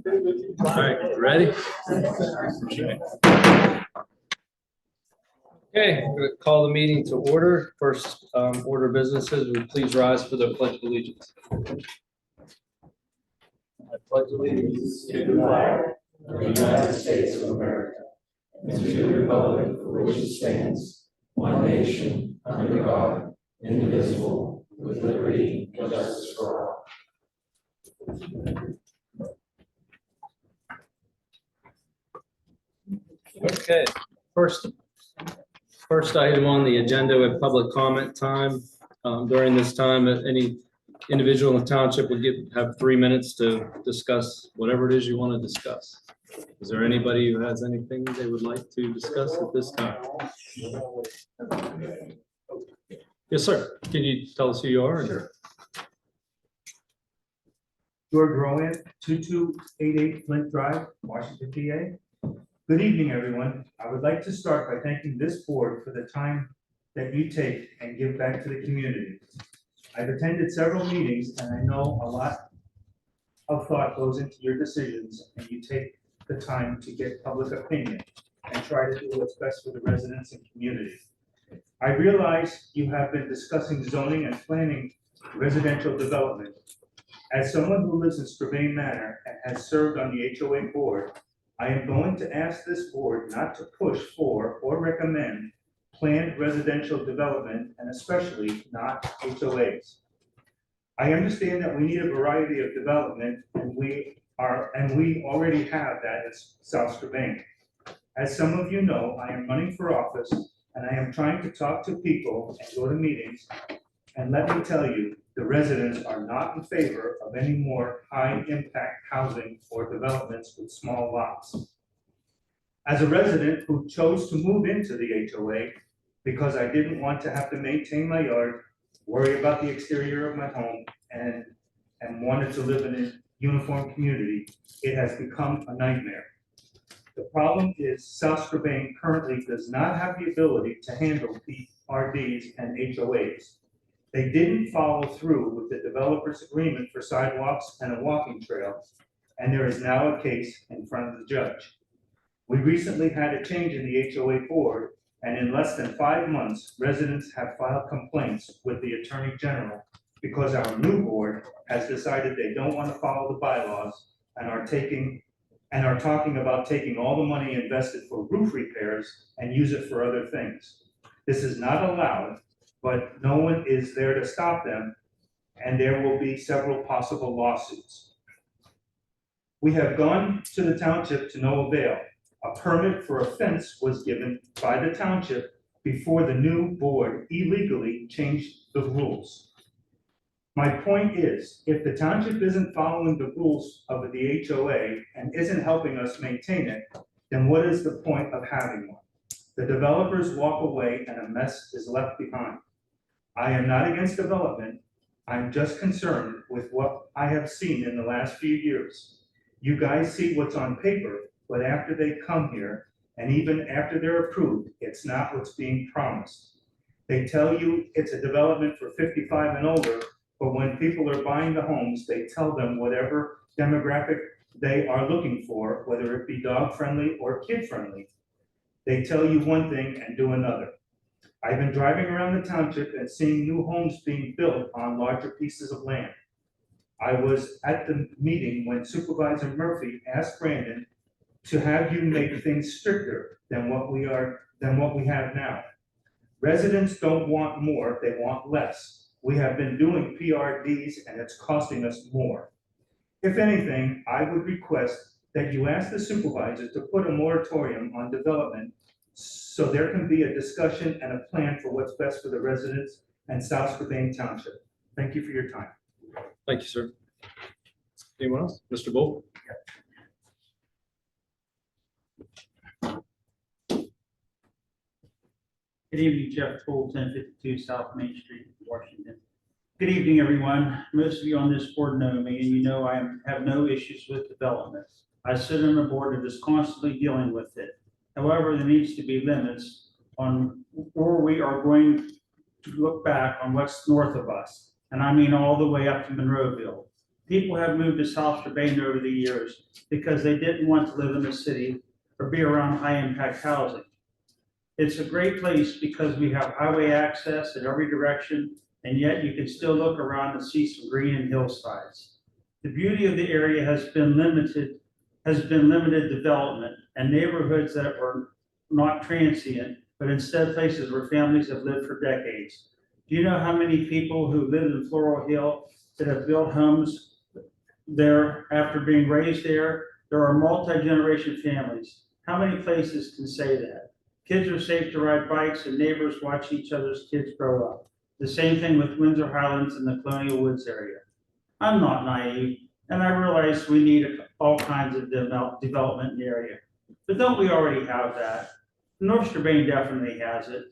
All right, ready? Okay, I'm going to call the meeting to order. First order of businesses, would please rise for the pledge of allegiance. I pledge allegiance to the flag of the United States of America and to the republic for which it stands, one nation, under God, indivisible, with liberty and justice for all. Okay, first item on the agenda with public comment time. During this time, any individual in the township would have 3 minutes to discuss whatever it is you want to discuss. Is there anybody who has anything they would like to discuss at this time? Yes, sir. Can you tell us who you are? Sure. George Rowan, 2288 Flint Drive, Washington, PA. Good evening, everyone. I would like to start by thanking this board for the time that you take and give back to the community. I've attended several meetings and I know a lot of thought goes into your decisions, and you take the time to get public opinion and try to do what's best for the residents and community. I realize you have been discussing zoning and planning residential development. As someone who lives in Strabane Manor and has served on the HOA board, I am going to ask this board not to push for or recommend planned residential development, and especially not HOAs. I understand that we need a variety of development, and we already have that at South Strabane. As some of you know, I am running for office and I am trying to talk to people and go to meetings. And let me tell you, the residents are not in favor of any more high-impact housing or developments with small lots. As a resident who chose to move into the HOA because I didn't want to have to maintain my yard, worry about the exterior of my home, and wanted to live in a uniform community, it has become a nightmare. The problem is South Strabane currently does not have the ability to handle PRDs and HOAs. They didn't follow through with the developer's agreement for sidewalks and a walking trail, and there is now a case in front of the judge. We recently had a change in the HOA board, and in less than 5 months, residents have filed complaints with the Attorney General because our new board has decided they don't want to follow the bylaws and are talking about taking all the money invested for roof repairs and use it for other things. This is not allowed, but no one is there to stop them, and there will be several possible lawsuits. We have gone to the township to no avail. A permit for a fence was given by the township before the new board illegally changed the rules. My point is, if the township isn't following the rules of the HOA and isn't helping us maintain it, then what is the point of having one? The developers walk away and a mess is left behind. I am not against development. I'm just concerned with what I have seen in the last few years. You guys see what's on paper, but after they come here, and even after they're approved, it's not what's being promised. They tell you it's a development for 55 and older, but when people are buying the homes, they tell them whatever demographic they are looking for, whether it be dog-friendly or kid-friendly. They tell you one thing and do another. I've been driving around the township and seeing new homes being built on larger pieces of land. I was at the meeting when Supervisor Murphy asked Brandon to have you make things stricter than what we have now. Residents don't want more, they want less. We have been doing PRDs and it's costing us more. If anything, I would request that you ask the supervisor to put a moratorium on development so there can be a discussion and a plan for what's best for the residents and South Strabane Township. Thank you for your time. Thank you, sir. Anyone else? Mr. Bull? Good evening, Jeff Toll, 1052 South Main Street, Washington. Good evening, everyone. Most of you on this board know me, and you know I have no issues with development. I sit on a board that is constantly dealing with it. However, there needs to be limits on where we are going to look back on what's north of us. And I mean all the way up to Monroeville. People have moved to South Strabane over the years because they didn't want to live in the city or be around high-impact housing. It's a great place because we have highway access in every direction, and yet you can still look around and see some green and hillsides. The beauty of the area has been limited development and neighborhoods that were not transient, but instead places where families have lived for decades. Do you know how many people who live in Floral Hill that have built homes there after being raised there? There are multi-generation families. How many places can say that? Kids are safe to ride bikes and neighbors watch each other's kids grow up. The same thing with Windsor Highlands and the Colonial Woods area. I'm not naive, and I realize we need all kinds of development in the area. But don't we already have that? North Strabane definitely has it.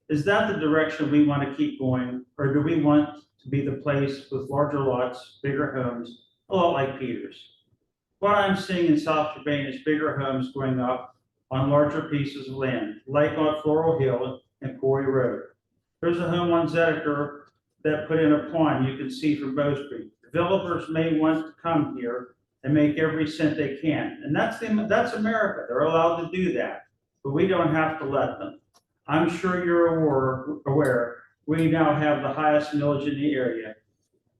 Is that the direction we want to keep going, or do we want to be the place with larger lots, bigger homes, a lot like Peters? What I'm seeing in South Strabane is bigger homes going up on larger pieces of land, like on Floral Hill and Quarry Road. There's a home on Zedekar that put in a pond you can see from Bow Street. Developers may want to come here and make every cent they can, and that's America. They're allowed to do that, but we don't have to let them. I'm sure you're aware we now have the highest millage in the area,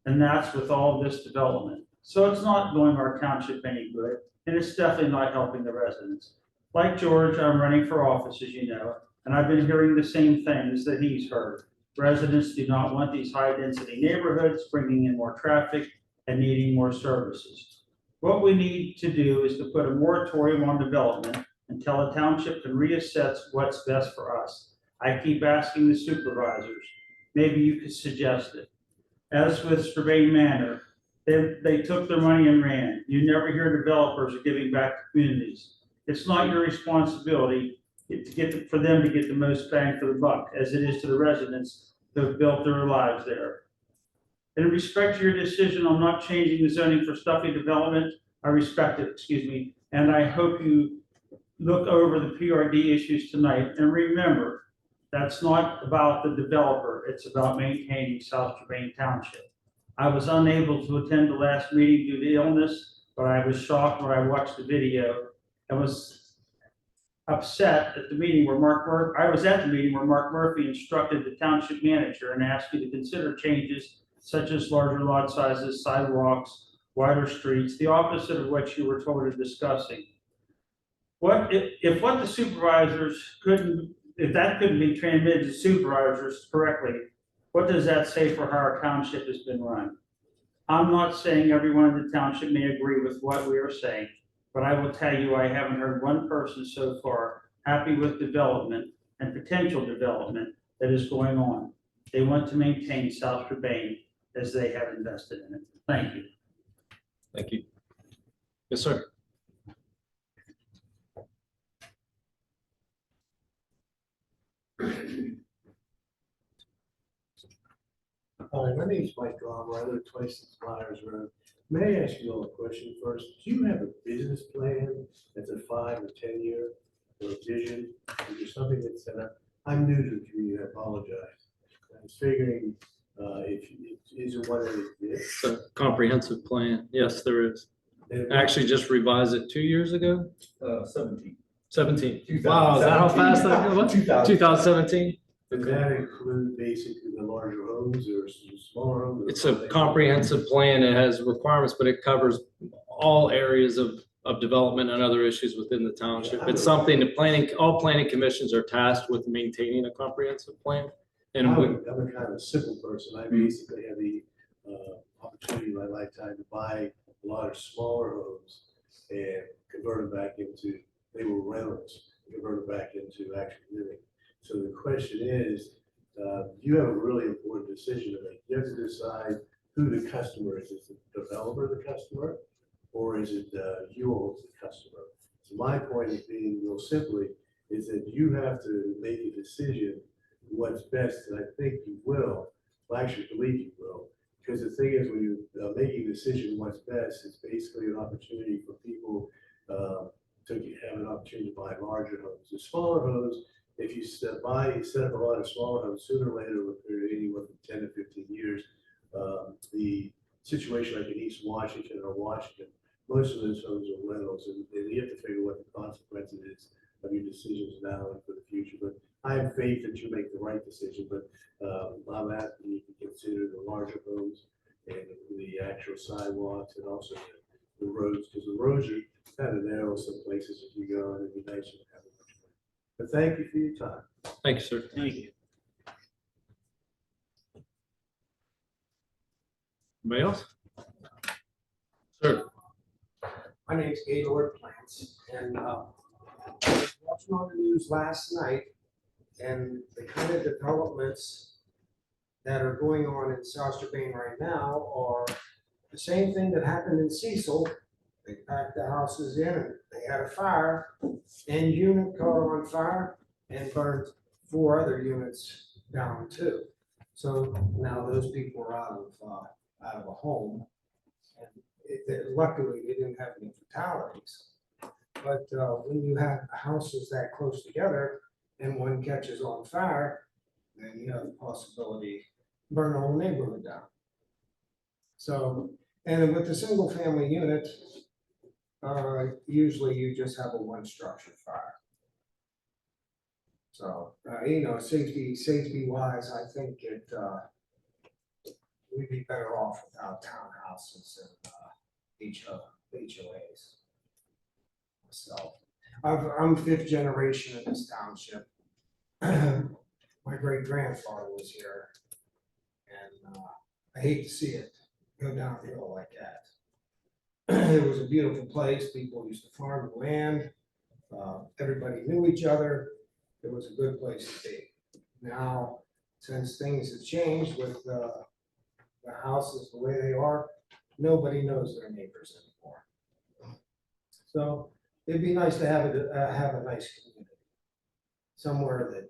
and that's with all this development. So it's not doing our township any good, and it's definitely not helping the residents. Like George, I'm running for office, as you know, and I've been hearing the same things that he's heard. Residents do not want these high-density neighborhoods, bringing in more traffic and needing more services. What we need to do is to put a moratorium on development until the township can reassess what's best for us. I keep asking the supervisors, maybe you could suggest it. As with Strabane Manor, they took their money and ran. You never hear developers are giving back to communities. It's not your responsibility for them to get the most bang for the buck, as it is to the residents that have built their lives there. In respect to your decision on not changing the zoning for stuffy development, I respect it, and I hope you look over the PRD issues tonight, and remember, that's not about the developer, it's about maintaining South Strabane Township. I was unable to attend the last meeting due to illness, but I was shocked when I watched the video and was upset at the meeting where I was at the meeting where Mark Murphy instructed the township manager and asked you to consider changes such as larger lot sizes, sidewalks, wider streets, the opposite of what you were told of discussing. If what the supervisors if that couldn't be transmitted to supervisors correctly, what does that say for how our township has been run? I'm not saying everyone in the township may agree with what we are saying, but I will tell you, I haven't heard one person so far happy with development and potential development that is going on. They want to maintain South Strabane as they have invested in it. Thank you. Thank you. Yes, sir. Hi, my name is Mike Glover. I live at 26 Myers Road. May I ask you all a question first? Do you have a business plan that's a 5 or 10 year or a vision? Is there something that's set up? I'm new to the community, I apologize. I was figuring if is there one that exists? It's a comprehensive plan. Yes, there is. And Actually, just revised it 2 years ago. 17. 17. Wow, is that how fast that goes? 2017. does that include basically the larger homes or some smaller homes? or It's a something? comprehensive plan. It has requirements, but it covers all areas of development and other issues within the township. It's something that all planning commissions are tasked with maintaining a comprehensive plan. And I'm a kind of a simple person. I basically had the opportunity in my lifetime to buy a lot of smaller homes and convert them back into, they were rentals, convert them back into actual living. So the question is, you have a really important decision to make. You have to decide who the customer is. Is the developer the customer, or is it you all as the customer? So my point is being real simply is that you have to make a decision what's best, and I think you will. Well, I actually believe you will, because the thing is, when you're making a decision what's best, it's basically an opportunity for people to have an opportunity to buy larger homes. The smaller homes, if you set up a lot of smaller homes, sooner or later, over a period of anywhere from 10 to 15 years, the situation like in East Washington or Washington, most of those homes are rentals, and you have to figure what the consequences is of your decisions now and for the future. But I have faith that you make the right decision, but I'm asking you to consider the larger homes and the actual sidewalks and also the roads, because the roads are kind of narrow some places if you go, and it'd be nice to have a much more. But thank you for your time. Thank you, sir. Thank you. Anybody else? Sir, My name's Gaylord Plants, and I was watching on the news last night, and the kind of developments that are going on in South Strabane right now are the same thing that happened in Cecil. They packed the houses in, and they had a fire, and unit caught on fire and burned 4 other units down too. So now those people are out of a home. And luckily, they didn't have any fatalities. But when you have houses that close together and one catches on fire, then you have the possibility to burn the whole neighborhood down. So, and with the single family unit, usually you just have a one structure fire. So, safety wise, I think we'd be better off without townhouses and HOAs. So, I'm 5th generation in this township. My great grandfather was here, and I hate to see it go downhill like that. It was a beautiful place. People used to farm the land. Everybody knew each other. It was a good place to be. Now, since things have changed with the houses the way they are, nobody knows their neighbors anymore. So it'd be nice to have a nice community, somewhere that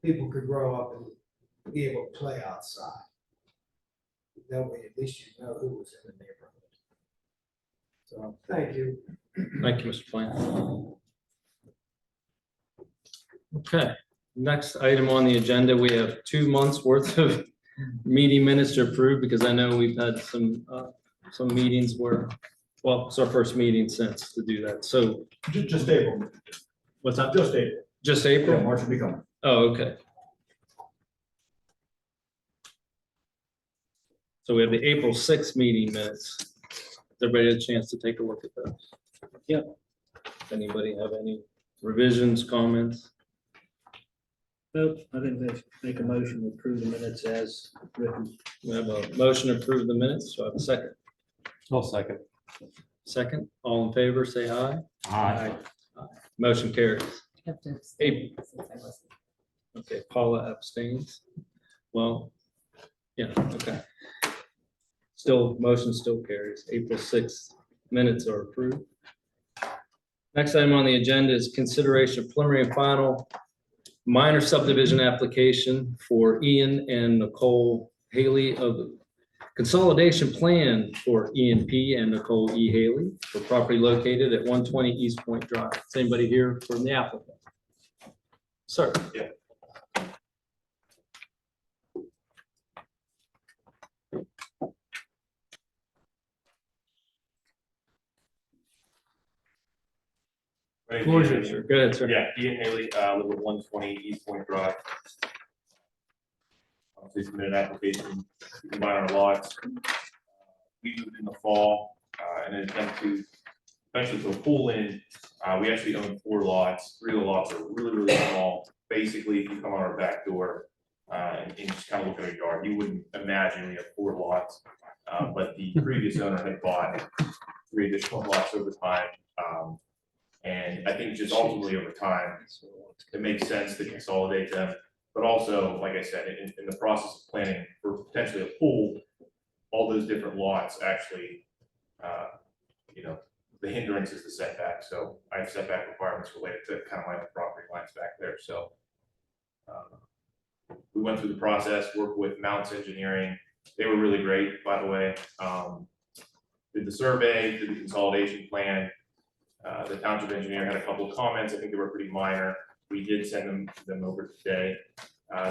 people could grow up and be able to play outside. That way, at least you know who was in the neighborhood. So, thank you. thank you, Mr. Plant. Okay, next item on the agenda, we have 2 months worth of meeting minutes to approve, because I know we've had some meetings where, well, it's our first meeting since to do that. So Just April, what's that? just April. Just Yeah, April? March will be coming. Oh, okay. So we have the April 6th meeting minutes. Has everybody had a chance to take a look at those? Yep. Anybody have any revisions, comments? Nope, I think they make a motion to approve the minutes as written. We have a motion to approve the minutes, so I have a second. I'll second. Second, all in favor, say aye. Aye. Motion carries. Have to Hey. abstain since I wasn't. Okay, Paula abstains. Well, yeah, okay. Still, motion still carries. April 6th minutes are approved. Next item on the agenda is consideration of preliminary and final minor subdivision application for Ian and Nicole Haley of the consolidation plan for Ian P. and Nicole E. Haley for property located at 120 East Point Drive. Is anybody here from the applicant? Sir. Yeah. Floor is yours, sir. Go ahead, sir. Yeah, Ian Haley, live at 120 East Point Drive. We submitted an application to combine our lots. We moved in the fall, and an attempt to eventually put a pool in. We actually own 4 lots. 3 of the lots are really, really small. Basically, if you come on our back door, and just kind of look at our yard, you wouldn't imagine we have 4 lots. But the previous owner had bought 3 additional lots over time. And I think just ultimately over time, it makes sense to consolidate them. But also, like I said, in the process of planning for potentially a pool, all those different lots actually, the hindrance is the setback. So I have setback requirements related to kind of my property lines back there. So we went through the process, worked with Mounts Engineering. They were really great, by the way. Did the survey, did the consolidation plan. The township engineer had a couple of comments. I think they were pretty minor. We did send them over today.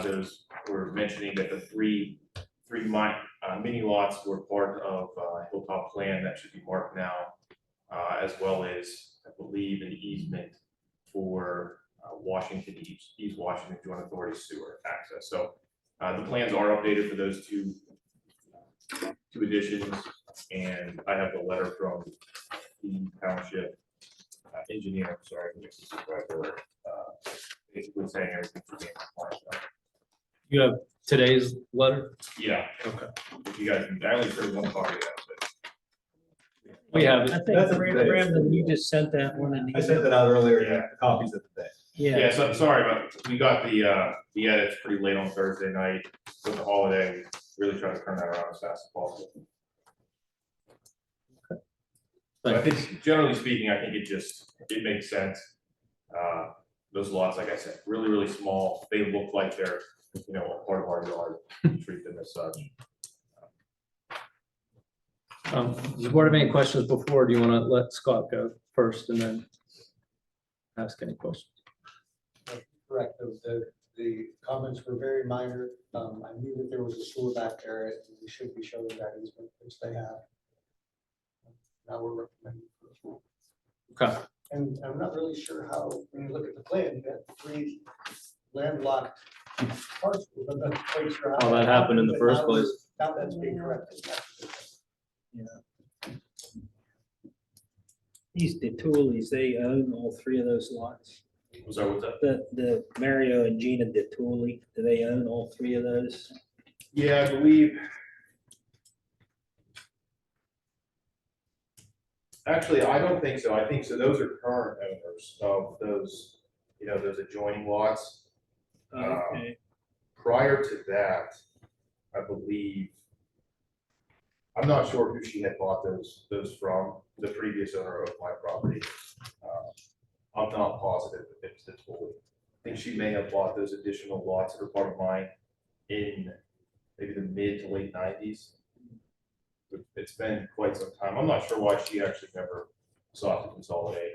Those were mentioning that the 3 mini lots were part of Hilltop Plan that should be marked now, as well as, I believe, an easement for Washington, East Washington Joint Authority sewer access. So the plans are updated for those two additions, and I have the letter from the township engineer, sorry, basically saying everything should be in compliance. You have today's letter? Yeah. Okay. If you guys, I only sort of one copy of that, but. We have I it. think That's up to date. Brandon, you just sent that one in. I sent that out earlier, Yeah. copies of the day. Yeah, so I'm sorry, but we got the edits pretty late on Thursday night with the holiday. Really trying to turn that around as fast as possible. But I think generally speaking, I think it makes sense. Those lots, like I said, really, really small. They look like they're, a part of our yard. Treat them as such. Does the board have any questions before? Or do you want to let Scott go first and then ask any questions? Correct, the comments were very minor. I knew that there was a sewer back there, and we should be showing that easement, which they have. Now we're recommending. Okay. And I'm not really sure how, when you look at the plan, you got 3 landlocked parcels. I'm not quite sure How that happened in the but first now place. Now that's being corrected. These DeTulis, they own all 3 of those lots. Was that with that? The Mario and Gina DeTuli, do they own all 3 of those? Yeah, I believe. Actually, I don't think so. I think so. Those are current owners of those, those adjoining lots. Okay. Prior to that, I believe, I'm not sure who she had bought those from, the previous owner of my property. I'm not positive if it's the total. I think she may have bought those additional lots that are part of mine in maybe the mid to late 90s. It's been quite some time. I'm not sure why she actually never sought to consolidate.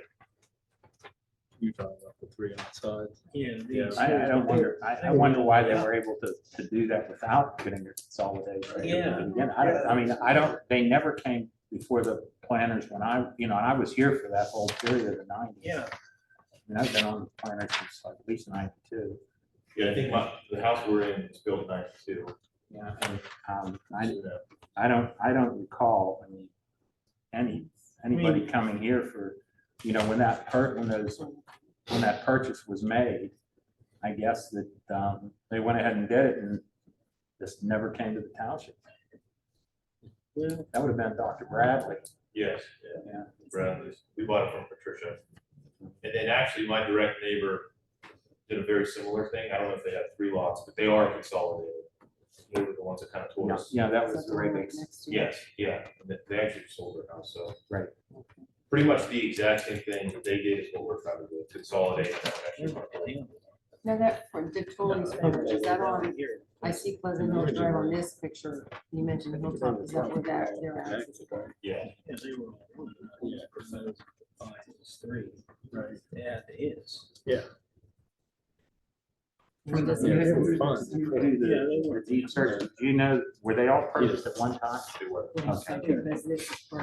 You're talking about the 3 outside. Yeah. these I two. don't wonder, I wonder why they were able to do that without getting a consolidation. Yeah. Again, I don't, they never came before the planners when and I was here for that whole period of the 90s. Yeah. I've been on the planners since like at least 92. Yeah, I think the house we're in is built in 92. Yeah, and I don't recall, anybody coming here for, when that purchase was made, I guess that they went ahead and did it and just never came to the township. Well, That would have been Dr. Bradley. Yes, Yeah. Bradley's. We bought it from Patricia. And then actually my direct neighbor did a very similar thing. I don't know if they had 3 lots, but they are consolidated. They were the ones that kind of told us. Yeah, that was the Raybix. Yes, yeah, and they actually sold their house, so. Right. Pretty much the exact same thing that they did is what we're trying to do, consolidate. And actually. Now that for the Tolley's Ranch, is that on, I see Pleasant Hill Drive on this picture, you mentioned Hilltop, is that where they're at? Yeah, Yeah, they were all one. Yeah, proposed 5 is 3. Right. Yeah, it is. Or does Yeah, it- they were fun. Yeah, they were. Deed search, do you know, were they all purchased at one time? they were. Okay, because this is for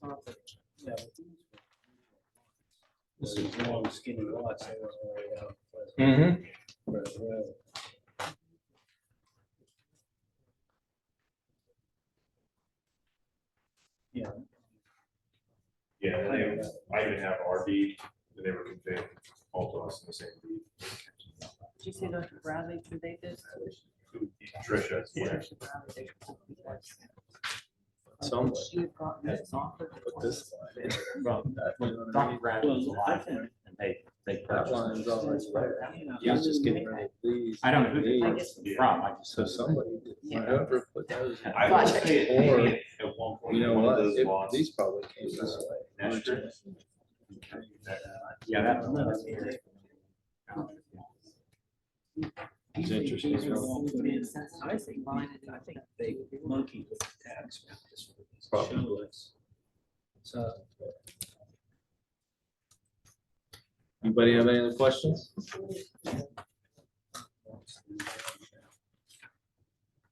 Hilltop. Yeah. This is long skinny lots. They were all laid out. Mm-hmm. For the road. Yeah. Yeah, and I even have our deed, and they were conveyed all to us in the same deed. Did you say Dr. Bradley, did they just? Patricia, yeah. Somewhat. She had gotten this off of Put the- this line in. From that one Dr. underneath. Bradley was alive then, and they That purchased line's it. always right. He was just getting rid of these. I don't know who they these. purchased them from, I just. So somebody, did- whoever put those. in. I would Gotcha. say it maybe at one point, You know one of what? those It- lots. These probably came this way. That's true. Yeah, that was. It's interesting. I think mine is- I think they monkeyed with the tax. map just for this Probably. show. So. Anybody have any other questions?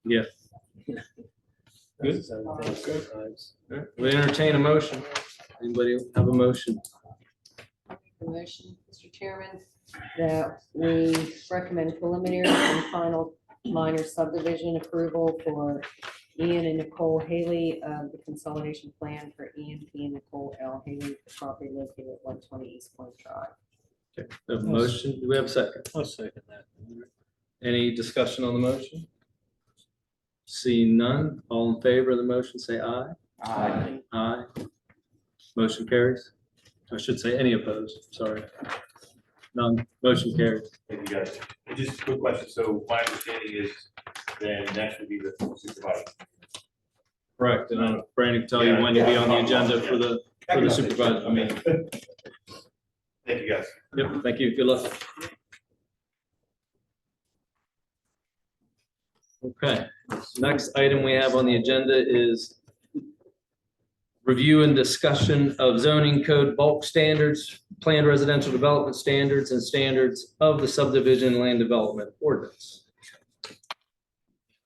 Yeah. Good. Sometimes. We entertain a motion. Anybody have a motion? The motion, Mr. Chairman, that we recommend preliminary and final minor subdivision approval for Ian and Nicole Haley of the consolidation plan for Ian P. and Nicole L. Haley, the property located at 120 East Point Drive. Okay, we have a motion. Do we have a second? I'll second that. Any discussion on the motion? Seeing none, all in favor of the motion, say aye. Aye. Aye. Motion carries. I should say any opposed, sorry. None, motion carries. Thank you, guys. And just a quick question. So my understanding is then next would be the supervisor. Correct, and Brandon can tell you when to be on the agenda for the supervisor, I mean, Thank you, guys. yep, thank you, good luck. Okay, next item we have on the agenda is review and discussion of zoning code bulk standards, planned residential development standards, and standards of the subdivision land development ordinance.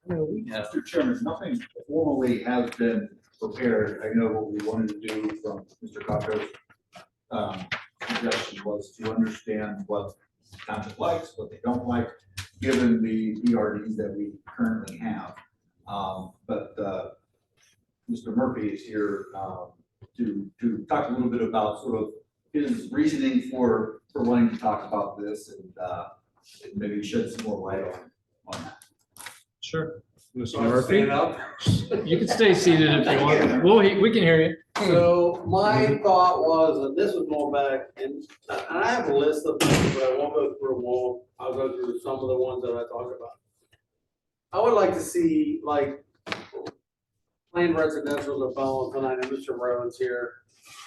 Mr. Chairman, nothing formally has been prepared. I know what we wanted to do from Mr. Cocco's suggestion was to understand what township likes, what they don't like, given the PRDs that we currently have. But Mr. Murphy is here to talk a little bit about sort of his reasoning for wanting to talk about this and maybe shed some more light on that. Sure. Mr. Murphy, you can stay seated if you want. Well, we can hear you. So my thought was, and this was going back, and I have a list of things, but I won't go through them all. I'll go through some of the ones that I talked about. I would like to see like planned residential development, I know Mr. Rowan's here,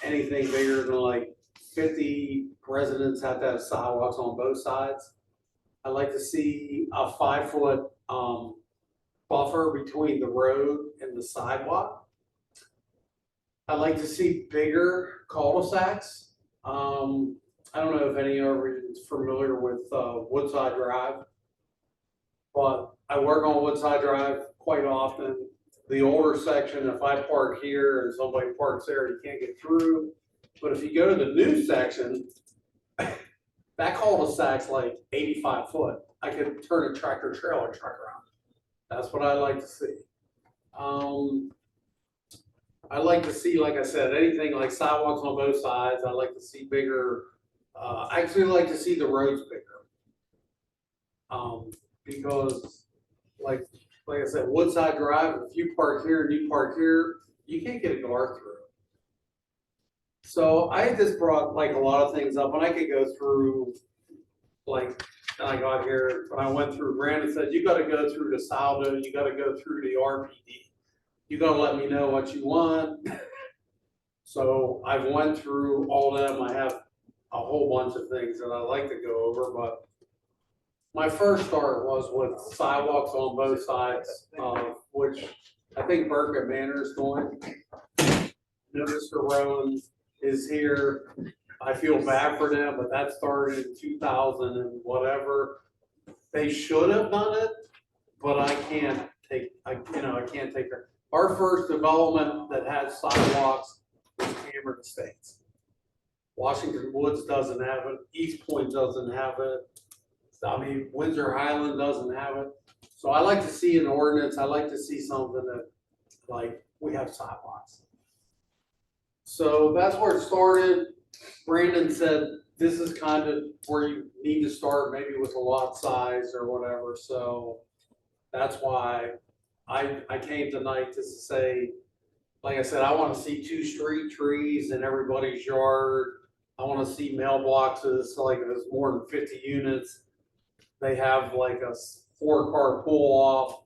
anything bigger than like 50 residents have to have sidewalks on both sides. I'd like to see a 5-foot buffer between the road and the sidewalk. I'd like to see bigger cul-de-sacs. I don't know if any of you is familiar with Woodside Drive, but I work on Woodside Drive quite often. The older section, if I park here and somebody parks there, you can't get through. But if you go to the new section, that cul-de-sac's like 85 foot. I could turn a tractor trailer truck around. That's what I like to see. I like to see, like I said, anything like sidewalks on both sides. I like to see bigger. I actually like to see the roads bigger. Because like I said, Woodside Drive, if you park here and you park here, you can't get a car through. So I just brought like a lot of things up, and I could go through, like, I got here, when I went through, Brandon said, you gotta go through the Saldo, you gotta go through the RPD. You gotta let me know what you want. So I've went through all of them. I have a whole bunch of things that I like to go over, but my first start was with sidewalks on both sides, which I think Burkett Manor is doing. Mr. Rowan is here. I feel bad for them, but that started in 2000 and whatever. They should have done it, but I can't take her. Our first development that had sidewalks was Cameron Estates. Washington Woods doesn't have it. East Point doesn't have it. I mean, Windsor Highland doesn't have it. So I like to see an ordinance. I like to see something that, like, we have sidewalks. So that's where it started. Brandon said, this is kind of where you need to start, maybe with a lot size or whatever. So that's why I came tonight just to say, like I said, I want to see 2 street trees in everybody's yard. I want to see mailboxes, so like if there's more than 50 units, they have like a 4-car pull off,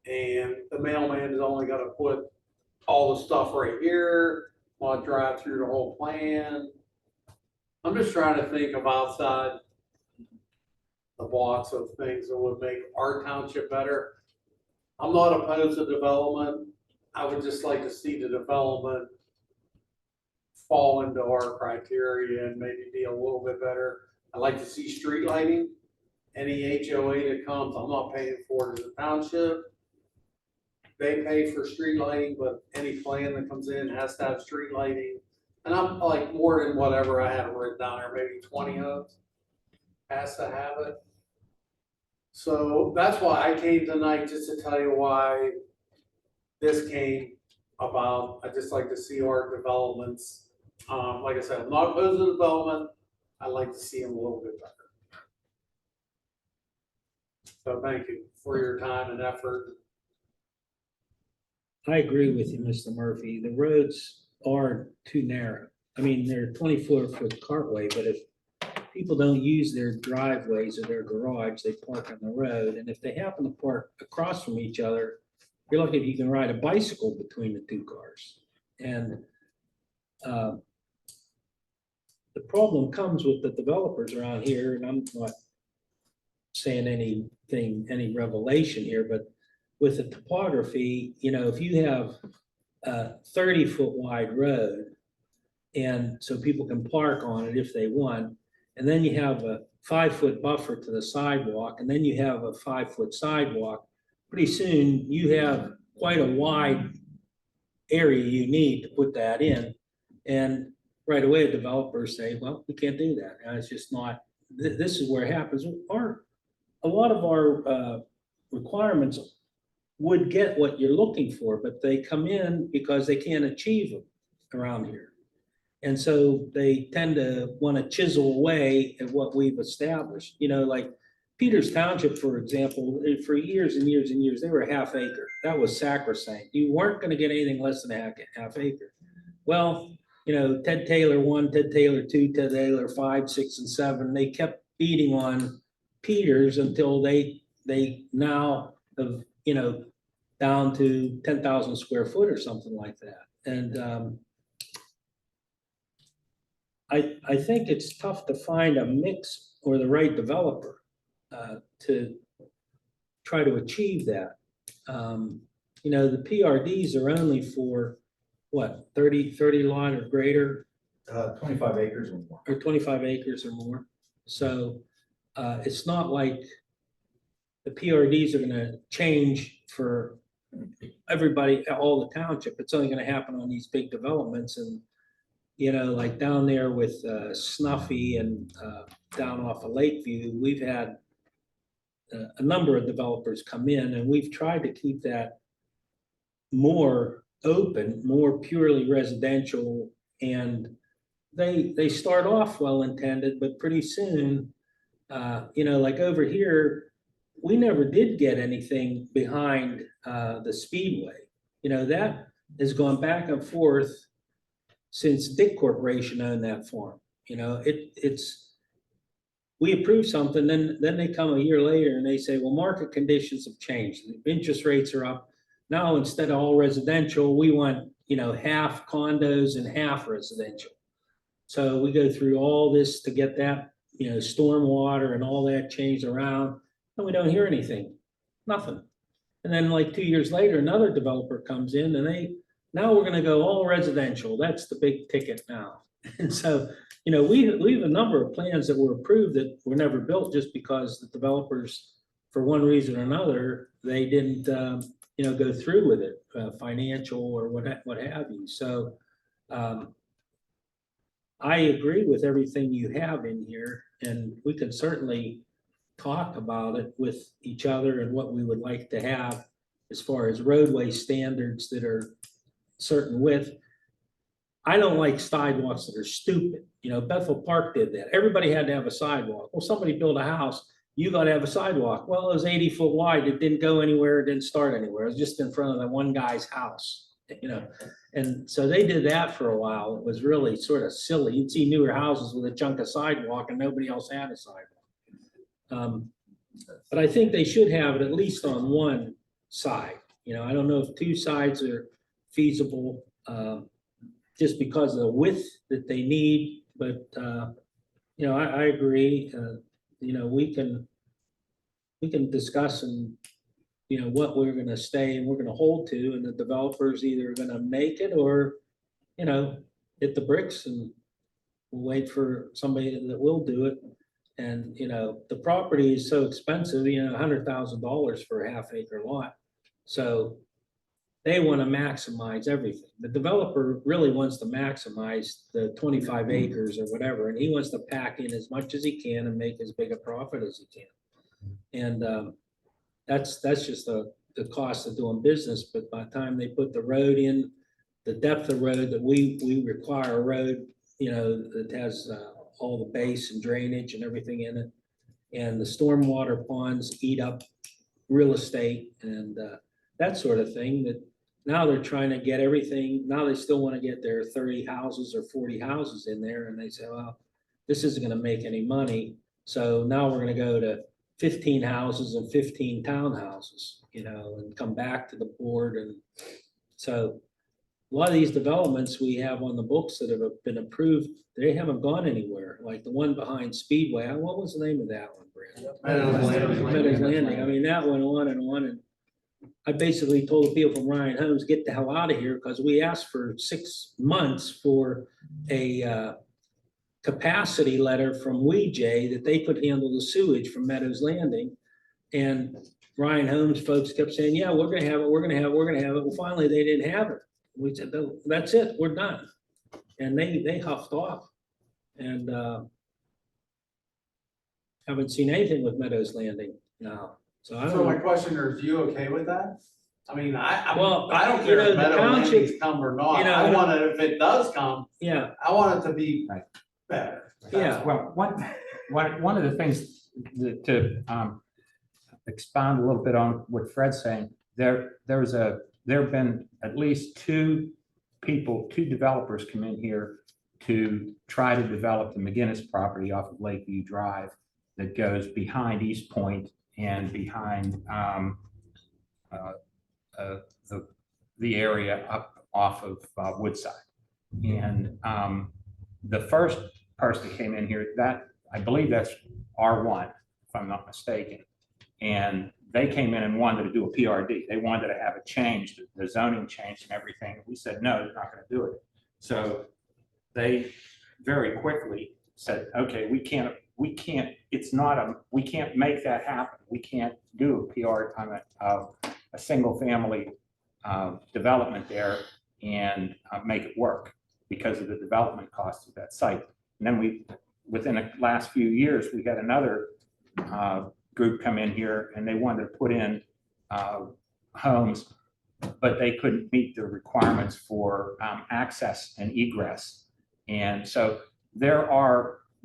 and the mailman is only got to put all the stuff right here while I drive through the whole plan. I'm just trying to think of outside the box of things that would make our township better. I'm not opposed to development. I would just like to see the development fall into our criteria and maybe be a little bit better. I'd like to see street lighting. Any HOA that comes, I'm not paying for it as a township. they pay for street lighting, but any plan that comes in has to have street lighting. And I'm like more than whatever I have written down there, maybe 20 of has to have it. So that's why I came tonight, just to tell you why this came about. I just like to see our developments. Like I said, I'm not opposed to development. I'd like to see them a little bit better. So thank you for your time and effort. I agree with you, Mr. Murphy. The roads are too narrow. I mean, they're 24-foot cartway, but if people don't use their driveways or their garage, they park on the road. And if they happen to park across from each other, you're lucky if you can ride a bicycle between the two cars. And the problem comes with the developers around here, and I'm not saying anything, any revelation here, but with the topography, you know, if you have a 30-foot wide road, and so people can park on it if they want, and then you have a 5-foot buffer to the sidewalk, and then you have a 5-foot sidewalk, pretty soon you have quite a wide area you need to put that in. And right away, developers say, well, we can't do that. And it's just not, this is where it happens. A lot of our requirements would get what you're looking for, but they come in because they can't achieve them around here. And so they tend to want to chisel away at what we've established. You know, like Peters Township, for example, for years and years and years, they were a half acre. That was sacrosanct. You weren't going to get anything less than a half acre. Well, you know, Ted Taylor 1, Ted Taylor 2, Ted Taylor 5, 6, and 7, they kept beating on Peters until they now have, you know, down to 10,000 square foot or something like that. And I think it's tough to find a mix or the right developer to try to achieve that. You know, the PRDs are only for what, 30 lot or greater? 25 acres or more. Or 25 acres or more. So it's not like the PRDs are gonna change for everybody, all the township. It's only gonna happen on these big developments. And, you know, like down there with Snuffy and down off of Lakeview, we've had a number of developers come in, and we've tried to keep that more open, more purely residential. And they start off well-intended, but pretty soon, you know, like over here, we never did get anything behind the Speedway. You know, that has gone back and forth since Dick Corporation owned that farm. You know, we approve something, then they come a year later and they say, well, market conditions have changed. The interest rates are up. Now, instead of all residential, we want, you know, half condos and half residential. So we go through all this to get that, you know, stormwater and all that changed around, and we don't hear anything, nothing. And then like 2 years later, another developer comes in and now we're gonna go all residential. That's the big ticket now. And so, you know, we have a number of plans that were approved that were never built just because the developers, for one reason or another, they didn't, you know, go through with it, financial or what have you. So I agree with everything you have in here, and we can certainly talk about it with each other and what we would like to have as far as roadway standards that are certain width. I don't like sidewalks that are stupid. You know, Bethel Park did that. Everybody had to have a sidewalk. Well, somebody built a house, you got to have a sidewalk. Well, it was 80 foot wide. It didn't go anywhere. It didn't start anywhere. It was just in front of that one guy's house, you know. And so they did that for a while. It was really sort of silly. You'd see newer houses with a chunk of sidewalk and nobody else had a sidewalk. But I think they should have it at least on one side. You know, I don't know if two sides are feasible just because of the width that they need, but you know, I agree. You know, we can discuss and, you know, what we're gonna stay and we're gonna hold to, and the developer's either gonna make it or, you know, hit the bricks, and we'll wait for somebody that will do it. And, you know, the property is so expensive, you know, $100,000 for a half acre lot. So, they want to maximize everything. The developer really wants to maximize the 25 acres or whatever, and he wants to pack in as much as he can and make as big a profit as he can. And that's just the cost of doing business. But by the time they put the road in, the depth of road that we require a road, that has all the base and drainage and everything in it. And the stormwater ponds eat up real estate and that sort of thing, that now they're trying to get everything. Now they still want to get their 30 houses or 40 houses in there. And they say, well, this isn't going to make any money. So now we're going to go to 15 houses and 15 townhouses, and come back to the board. And so a lot of these developments we have on the books that have been approved, they haven't gone anywhere. Like the one behind Speedway, what was the name of that one, Brad? Meadows Landing. I mean, that went on. And I basically told the people from Ryan Homes, get the hell out of here, because we asked for 6 months for a capacity letter from WeJ that they could handle the sewage from Meadows Landing. And Ryan Homes folks kept saying, yeah, we're gonna have it, we're gonna have it, we're gonna have it. Well, finally, they didn't have it. We said, "No, that's it, we're done." And they huffed off. And haven't seen anything with Meadows Landing now. So I don't So my know. question is, you okay with that? I mean, Well, I don't care if the Meadow township- Landings come or not. I want it, if it does come, Yeah, I want it to be Right. better. yeah. Well, one of the things to expound a little bit on what Fred's saying, there have been at least two developers come in here to try to develop the McGinnis property off of Lakeview Drive that goes behind East Point and behind the area up off of Woodside. And the first person that came in here, that I believe that's R1, if I'm not mistaken. And they came in and wanted to do a PRD. They wanted to have it changed, the zoning changed and everything. We said, no, they're not going to do it. So they very quickly said, okay, we can't make that happen. We can't do a PR on a single family development there and make it work because of the development costs of that site. And then within the last few years, we had another group come in here and they wanted to put in homes, but they couldn't meet the requirements for access and egress. And so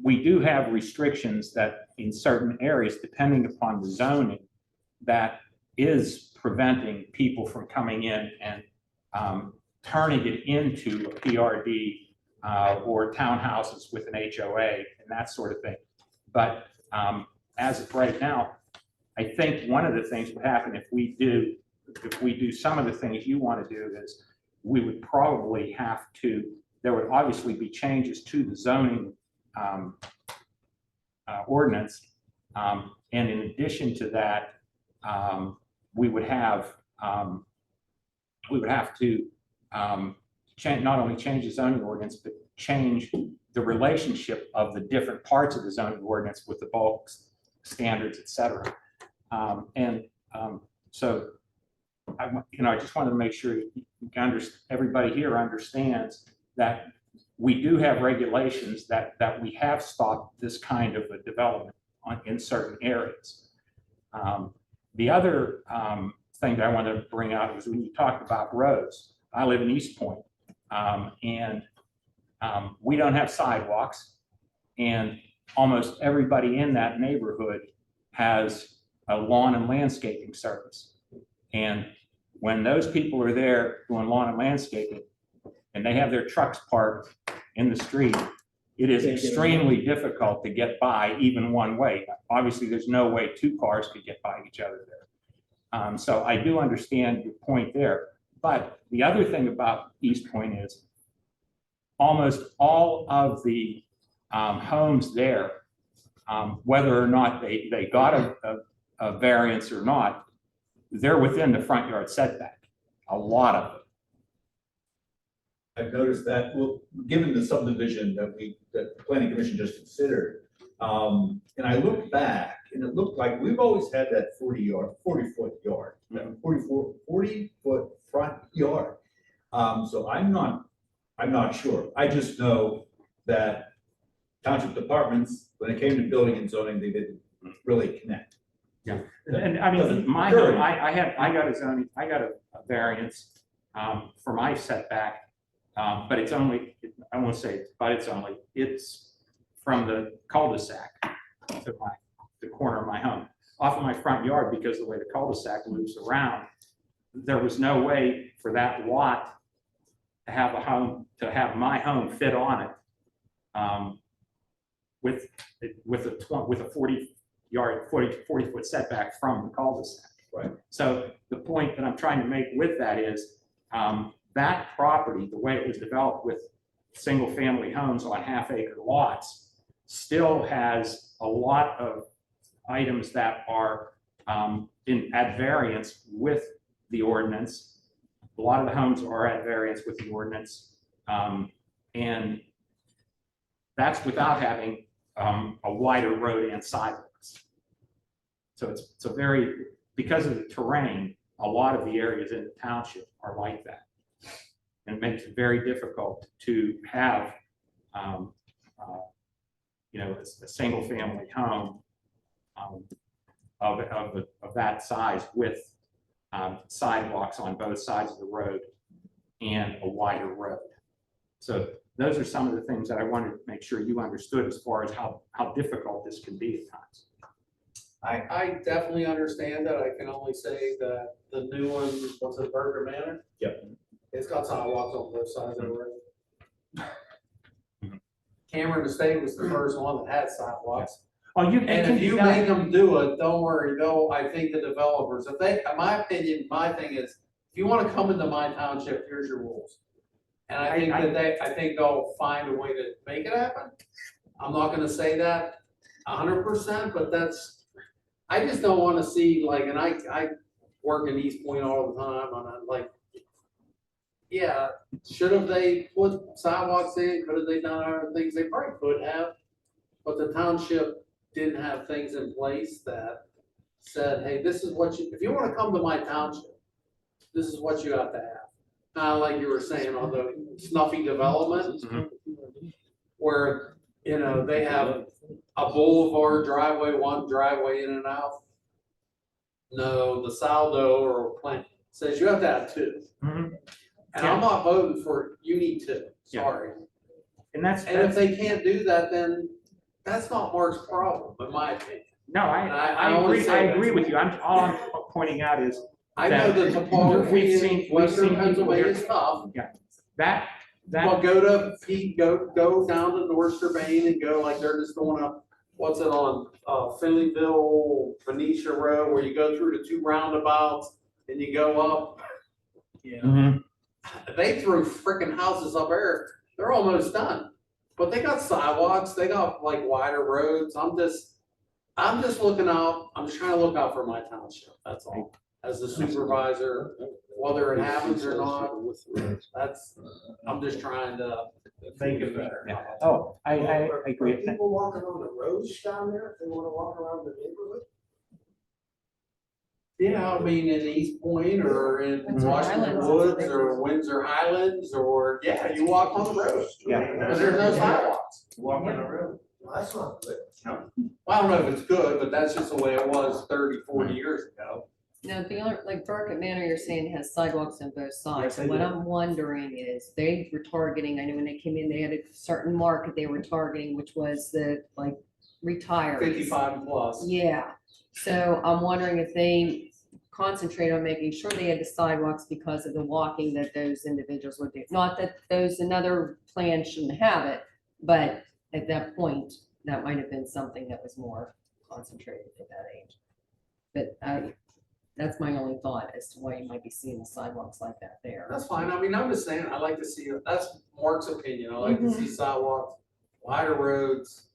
we do have restrictions that in certain areas, depending upon the zoning, that is preventing people from coming in and turning it into a PRD or townhouses with an HOA and that sort of thing. But as of right now, I think one of the things would happen if we do some of the things you want to do is we would probably have to, there would obviously be changes to the zoning ordinance. And in addition to that, we would have to not only change the zoning ordinance, but change the relationship of the different parts of the zoning ordinance with the bulk standards, et cetera. So I just wanted to make sure everybody here understands that we do have regulations that we have stopped this kind of a development in certain areas. The other thing that I wanted to bring out was when you talked about roads. I live in East Point, and we don't have sidewalks, and almost everybody in that neighborhood has a lawn and landscaping service. And when those people are there doing lawn and landscaping, and they have their trucks parked in the street, it is extremely difficult to get by even one way. Obviously, there's no way two cars could get by each other there. So I do understand your point there. But the other thing about East Point is almost all of the homes there, whether or not they got a variance or not, they're within the front yard setback, a lot of them. I've noticed that, well, given the subdivision that the planning commission just considered, and I looked back and it looked like we've always had that 40-foot yard, 40-foot front yard. So I'm not sure. I just know that township departments, when it came to building and zoning, they didn't really connect. Yeah, and I mean, my home, I got a zoning, I got a variance, for my setback. But it's only, I won't say, but it's from the cul-de-sac to the corner of my home, off of my front yard, because the way the cul-de-sac moves around, there was no way for that lot to have a home, to have my home fit on it. With a 40-foot setback from the cul-de-sac. Right. So the point that I'm trying to make with that is, that property, the way it was developed with single-family homes on half-acre lots, still has a lot of items that are at variance with the ordinance. A lot of the homes are at variance with the ordinance. And that's without having a wider road and sidewalks. So it's a very, because of the terrain, a lot of the areas in the township are like that. And it makes it very difficult to have, a single-family home of that size with sidewalks on both sides of the road and a wider road. So those are some of the things that I wanted to make sure you understood as far as how difficult this can be at times. I definitely understand that. I can only say that the new one, what's it, Burger Manor? Yep. It's got sidewalks on both sides of the road. Cameron Estate was the first one that had sidewalks. Oh, you And if you make them do it, don't worry, I think the developers, if they, in my opinion, my thing is, if you wanna come into my township, here's your rules. And I think they'll find a way to make it happen. I'm not gonna say that 100%, but I just don't wanna see, like, and I work in East Point all the time, and I'm like, yeah, should have they put sidewalks in, could have they done other things, they probably could have, but the township didn't have things in place that said, hey, this is what if you wanna come to my township, this is what you have to have. Kinda like you were saying, on the snuffy development, where, they have a boulevard driveway, one driveway in and out. No, the Saldo or Plant says you have to have two. Mhm. And I'm not voting for, you need two, Yeah. sorry. And that's, And if they can't do that, then that's not Mark's problem, in my opinion. no, I I only agree, say I that. agree with you. All I'm pointing out is I know the we've topography seen in western people Pennsylvania here- is tough. that, Well, go to Pete, go down to North Urbane and go, like, they're just going up, what's it on, Finleyville, Venetia Road, where you go through the two roundabouts and you go up. Mhm. They threw freaking houses up there, they're almost done, but they got sidewalks, they got like wider roads, I'm just looking out, I'm just trying to look out for my township, that's all. As the supervisor, whether it happens or not, I'm just trying to make it better. Yeah. Oh, I agree. Are people walking on the roads down there if they wanna walk around the neighborhood? Yeah, I mean, in East Point or in Windsor Washington Highlands. Woods or Windsor Highlands, or, yeah, you walk on the road. Yeah. But there's no sidewalks. Walk on the road. Well, that's not good. Well, I don't know if it's good, but that's just the way it was 30, 40 years ago. Now, the other, like Burkett Manor, you're saying has sidewalks on both sides. Yes, they What do. I'm wondering is, they were targeting, I know when they came in, they had a certain market they were targeting, which was the, like, retirees. 55 plus. Yeah, so I'm wondering if they concentrate on making sure they had the sidewalks because of the walking that those individuals would do. Not that another plan shouldn't have it, but at that point, that might have been something that was more concentrated at that age. But that's my only thought as to why you might be seeing the sidewalks like that there. That's fine. I mean, I'm just saying, I like to see, that's Mark's opinion. I like to see sidewalks, wider roads,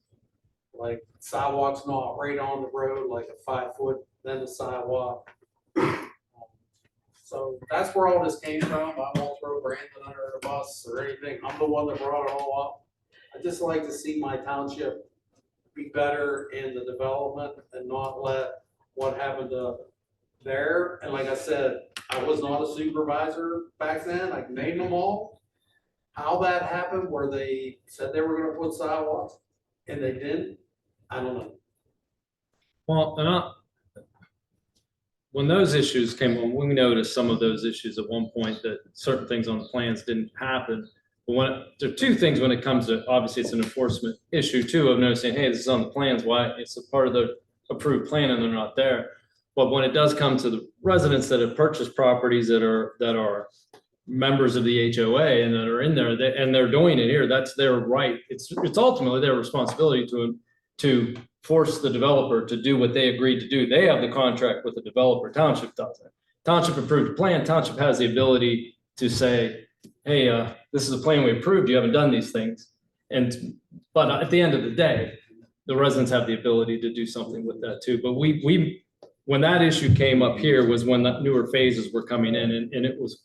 like sidewalks not right on the road, like a 5 foot, then the sidewalk. So that's where all this came from. I won't throw Brandon under the bus or anything. I'm the one that brought it all up. I just like to see my township be better in the development and not let what happened to there, and like I said, I was not a supervisor back then, I can name them all. How that happened, where they said they were gonna put sidewalks, and they didn't, I don't know. Well, when those issues came on, we noticed some of those issues at one point that certain things on the plans didn't happen. But there are two things when it comes to, obviously it's an enforcement issue too, of noticing, hey, this is on the plans, why it's a part of the approved plan and they're not there. But when it does come to the residents that have purchased properties that are members of the HOA and that are in there, and they're doing it here, that's their right. It's ultimately their responsibility to force the developer to do what they agreed to do. They have the contract with the developer, township doesn't. Township approved a plan, township has the ability to say, hey, this is a plan we approved, you haven't done these things. But at the end of the day, the residents have the ability to do something with that too. But when that issue came up here was when the newer phases were coming in, and it was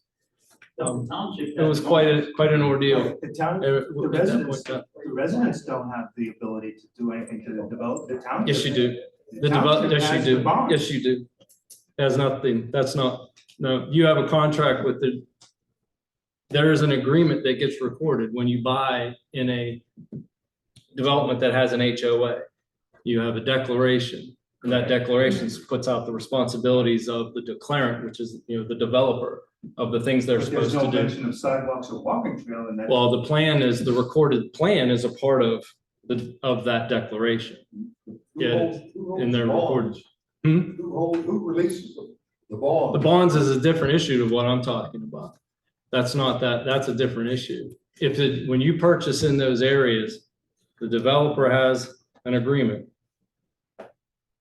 quite an ordeal. The town, At the that residents, point, the residents don't have the ability to do anything to develop the town. yes, you do. township Yes, you has the do. bond. Yes, you do. Has nothing, that's not, no, you have a contract with there is an agreement that gets recorded when you buy in a development that has an HOA. You have a declaration, and that declaration puts out the responsibilities of the declarant, which is, the developer, of the things they're But there's supposed to no do. mention of sidewalks or walking trail in that. Well, the recorded plan is a part of that declaration. Yeah, in their recorded. Who releases the bond? The bonds is a different issue to what I'm talking about. That's a different issue. When you purchase in those areas, the developer has an agreement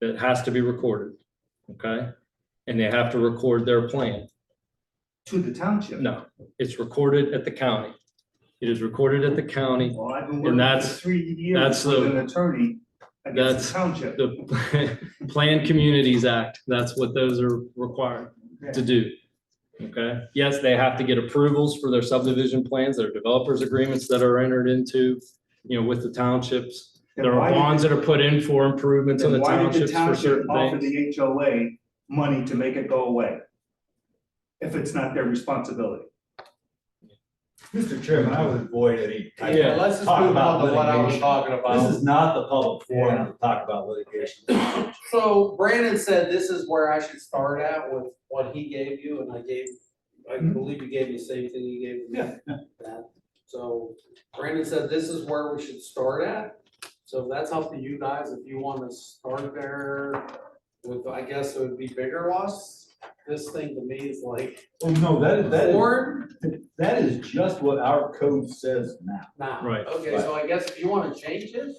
that has to be recorded, okay? And they have to record their plan. To the township. No, it's recorded at the county. It is recorded at the county. Well, I've been And working for that's- 3 years that's with the- an attorney against the township. The Planned Communities Act, that's what those are required to do. Okay, yes, they have to get approvals for their subdivision plans, their developers agreements that are entered into, with the townships. Then There why are did bonds the- that are put in for improvements in the Then why did the townships for township certain offer things. the HOA money to make it go away? If it's not their responsibility. Mr. Chairman, I would avoid any. type of Yeah. Let's just talk move about on to what I was litigation. talking This about. is not the public forum to talk about litigation. So Brandon said this is where I should start at with what he gave you, and I believe you gave me the same thing you gave me. That. So Brandon said this is where we should start at. So that's up to you guys, if you wanna start there with, I guess it would be bigger loss. This thing to me is like Oh, no, four that is just what our code says now. now. Right. Okay, so I guess if you wanna change it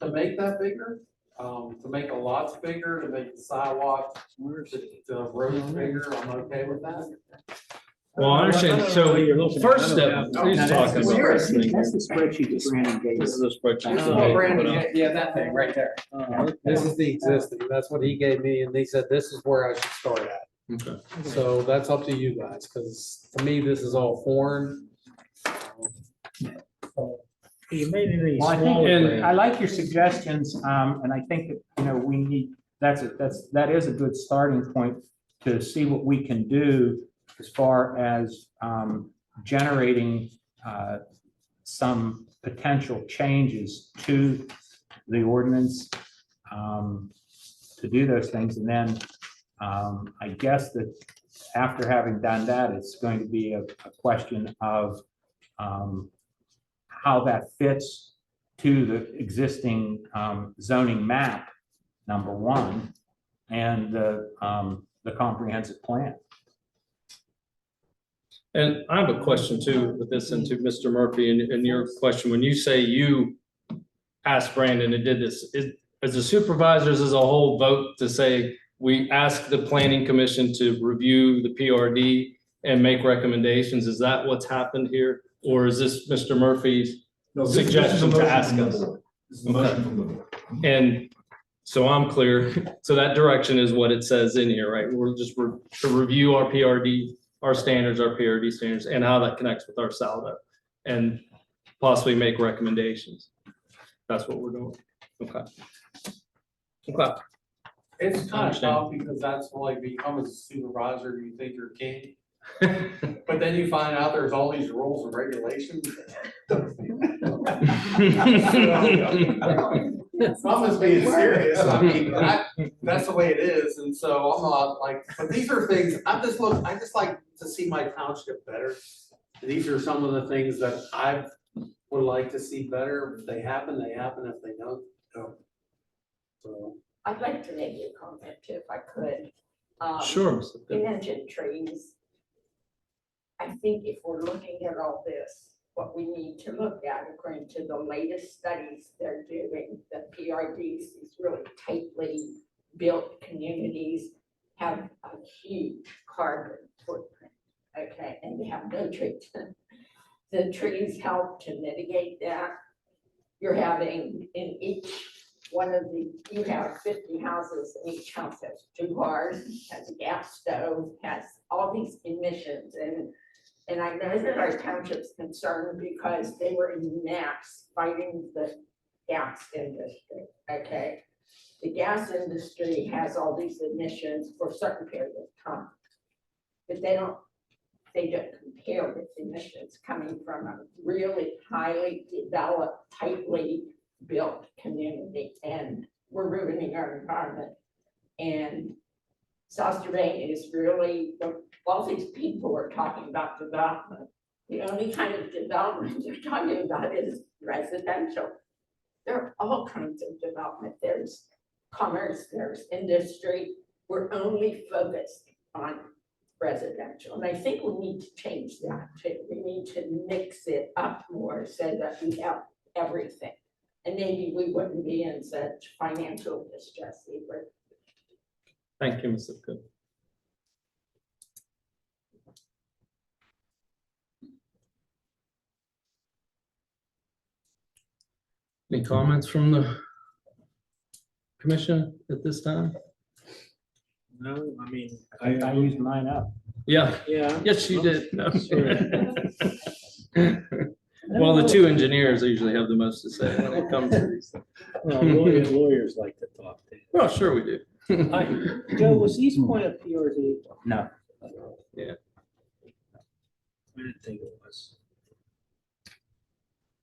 to make that bigger, to make the lots bigger, to make the sidewalk, the roads bigger, I'm okay with that. Well, I understand, so first step, he's Now, talking that's about the this thing. That's the spreadsheet that Brandon gave This us. is a spreadsheet. This is that what they Brandon, put out. yeah, that thing right there. This is the existing, that's what he gave me, and they said this is where I should start at. Okay. So that's up to you guys, because to me, this is all foreign. You made it any Well, I think, smaller. and I Brandon. like your suggestions, and I think that, we need, that is a good starting point to see what we can do as far as generating some potential changes to the ordinance to do those things. And then I guess that after having done that, it's going to be a question of how that fits to the existing zoning map, number one, and the comprehensive plan. And I have a question too with this, and to Mr. Murphy, and your question, when you say you asked Brandon and did this, as the supervisors as a whole vote to say, we ask the planning commission to review the PRD and make recommendations, is that what's happened here? Or is this Mr. Murphy's No, this is a suggestion to motion ask from the us? board. This is a motion from the board. And so I'm clear, so that direction is what it says in here, right? To review our PRD, our standards, our PRD standards, and how that connects with our SALDO, and possibly make recommendations. That's what we're doing. Okay. Okay. It's kind of Understand. tough because that's like become a supervisor, you think you're king. But then you find out there's all these rules and regulations. I'm just being serious, I mean, that's the way it is, and so I'm not like, but these are things, I just like to see my township better. These are some of the things that I would like to see better, if they happen, if they don't, don't. So. I'd like to make a comment too, if I could. Sure. You mentioned trees. I think if we're looking at all this, what we need to look at, according to the latest studies they're doing, the PRDs, these really tightly built communities have a huge carbon footprint, okay, and they have no trees. The trees help to mitigate that. You're having in each one of the, you have 50 houses, and each house has 2 cars, has a gas stove, has all these emissions, and I know that our township's concerned because they were in mass fighting the gas industry, okay? The gas industry has all these emissions for a certain period of time. But they don't compare with emissions coming from a really highly developed, tightly built community, and we're ruining our environment. And South Strabane is really, all these people are talking about development. The only kind of development they're talking about is residential. There are all kinds of development. There's commerce, there's industry. We're only focused on residential. And I think we need to change that too. We need to mix it up more so that we have everything. And maybe we wouldn't be in such financial distress either. Thank you, Ms. Lipka. Any comments from the commission at this time? No, I mean, I used mine up. Yeah, yeah. yes, you did. No. Sure. Well, the 2 engineers usually have the most to say when it comes to these things. Well, lawyers like to talk to. Well, sure we do. Joe, was East Point a PRD? No. Yeah. I didn't think it was.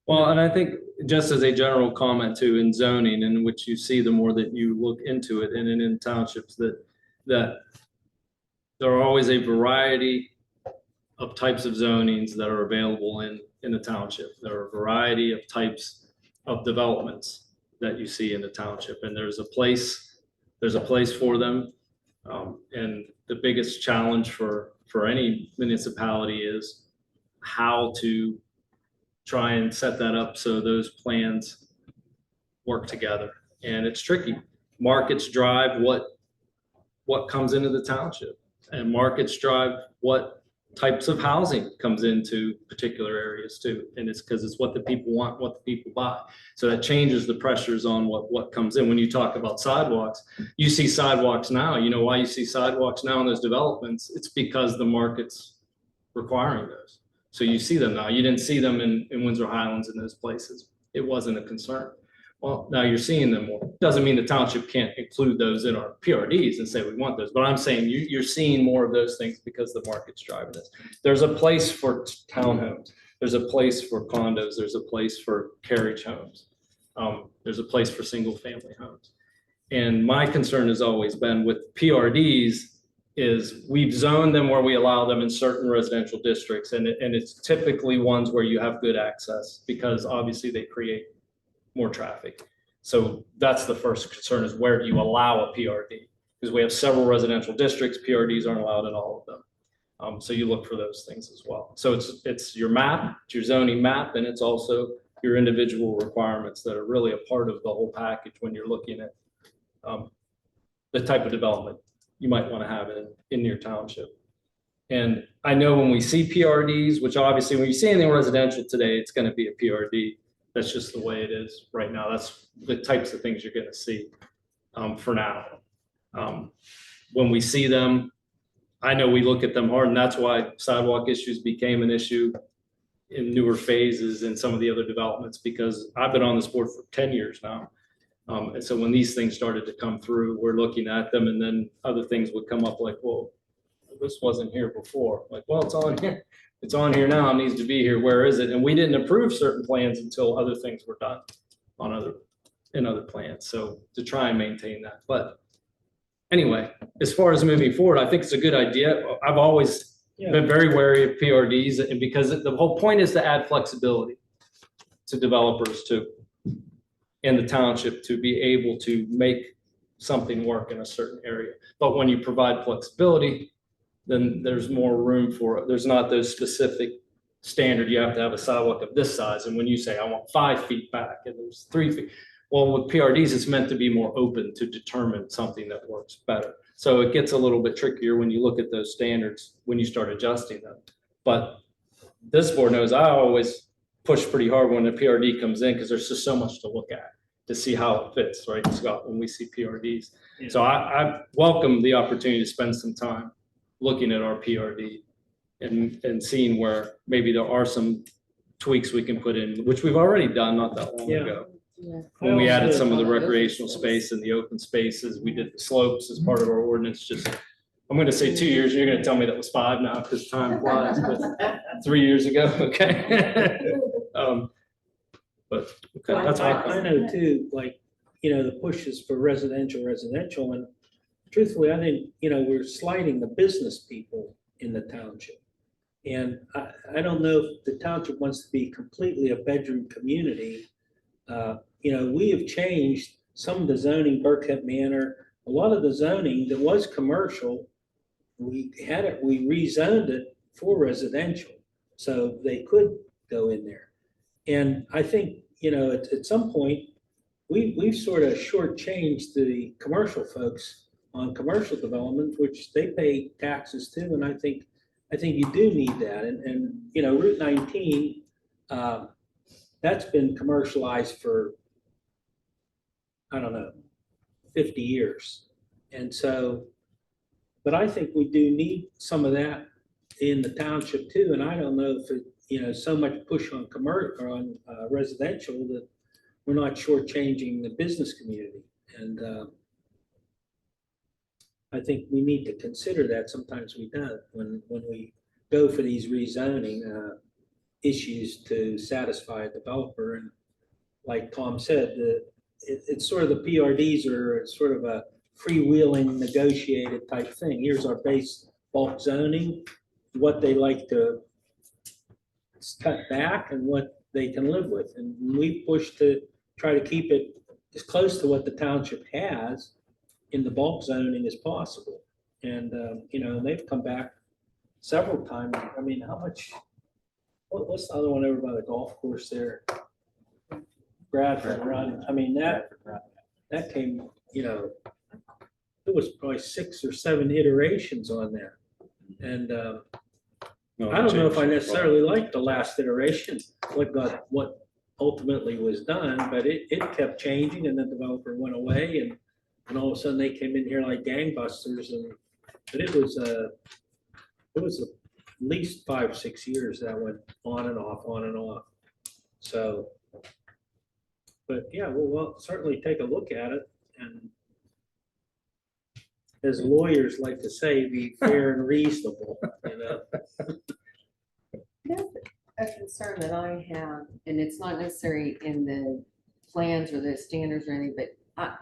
Well, and I think just as a general comment too, in zoning, in which you see the more that you look into it, and in townships, that there are always a variety of types of zonings that are available in the township. There are a variety of types of developments that you see in the township, and there's a place for them. And the biggest challenge for any municipality is how to try and set that up so those plans work together. And it's tricky. Markets drive what comes into the township, and markets drive what types of housing comes into particular areas too. And it's because it's what the people want, what the people buy. So that changes the pressures on what comes in. When you talk about sidewalks, you see sidewalks now. You know why you see sidewalks now in those developments? It's because the market's requiring those. So you see them now. You didn't see them in Windsor Highlands and those places. It wasn't a concern. Well, now you're seeing them more. Doesn't mean the township can't include those in our PRDs and say we want those, but I'm saying you're seeing more of those things because the market's driving this. There's a place for townhomes. There's a place for condos. There's a place for carriage homes. There's a place for single family homes. And my concern has always been with PRDs is we've zoned them where we allow them in certain residential districts. And it's typically ones where you have good access because obviously they create more traffic. So that's the first concern, is where do you allow a PRD? Because we have several residential districts, PRDs aren't allowed in all of them. So you look for those things as well. So it's your map, it's your zoning map, and it's also your individual requirements that are really a part of the whole package when you're looking at the type of development you might want to have in your township. And I know when we see PRDs, which obviously when you see anything residential today, it's going to be a PRD. That's just the way it is right now. That's the types of things you're going to see for now. When we see them, I know we look at them hard, and that's why sidewalk issues became an issue in newer phases in some of the other developments, because I've been on this board for 10 years now. And so when these things started to come through, we're looking at them, and then other things would come up like, well, this wasn't here before. Like, well, it's on here. It's on here now. It needs to be here. Where is it? And we didn't approve certain plans until other things were done in other plans. So to try and maintain that. But anyway, as far as moving forward, I think it's a good idea. I've always been very wary of PRDs, and because the whole point is to add flexibility to developers in the township to be able to make something work in a certain area. But when you provide flexibility, then there's more room for it. There's not those specific standard, you have to have a sidewalk of this size. And when you say, I want 5 feet back and there's 3 feet. Well, with PRDs, it's meant to be more open to determine something that works better. So it gets a little bit trickier when you look at those standards, when you start adjusting them. But this board knows I always push pretty hard when the PRD comes in, because there's just so much to look at to see how it fits, right, Scott, when we see PRDs. Yeah. So I welcome the opportunity to spend some time looking at our PRD and seeing where maybe there are some tweaks we can put in, which we've already done not that long Yeah. ago. Yeah. When we added some of the Well, recreational space and the open spaces, we did the slopes as part of our ordinance. Just, I'm gonna say 2 years, you're gonna tell me that was 5 now, because time flies, but 3 years ago, okay? But, okay, that's I fine. know too, like, the pushes for residential, and truthfully, I think, we're slighting the business people in the township. And I don't know if the township wants to be completely a bedroom community. We have changed some of the zoning, Burkett Manor, a lot of the zoning that was commercial, we rezoned it for residential, so they could go in there. And I think, at some point, we've sort of shortchanged the commercial folks on commercial development, which they pay taxes too, and I think you do need that. And Route 19, that's been commercialized for, I don't know, 50 years. And so, but I think we do need some of that in the township too. And I don't know if it, so much push on commercial or on residential that we're not shortchanging the business community. And I think we need to consider that. Sometimes we don't when we go for these rezoning issues to satisfy a developer. And like Tom said, it's sort of the PRDs are sort of a freewheeling negotiated type thing. Here's our base bulk zoning, what they like to cut back and what they can live with. And we push to try to keep it as close to what the township has in the bulk zoning as possible. And, they've come back several times. I mean, how much, what's the other one over by the golf course there? Bradford Run. I mean, that came, it was probably 6 or 7 iterations on there. And I don't know if I necessarily liked the last iteration, what ultimately was done, but it kept changing, and the developer went away, and all of a sudden they came in here like gangbusters, but it was at least 5 or 6 years that went on and off. So, but yeah, we'll certainly take a look at it, and as lawyers like to say, be fair and reasonable, A concern that I have, and it's not necessarily in the plans or the standards or anything, but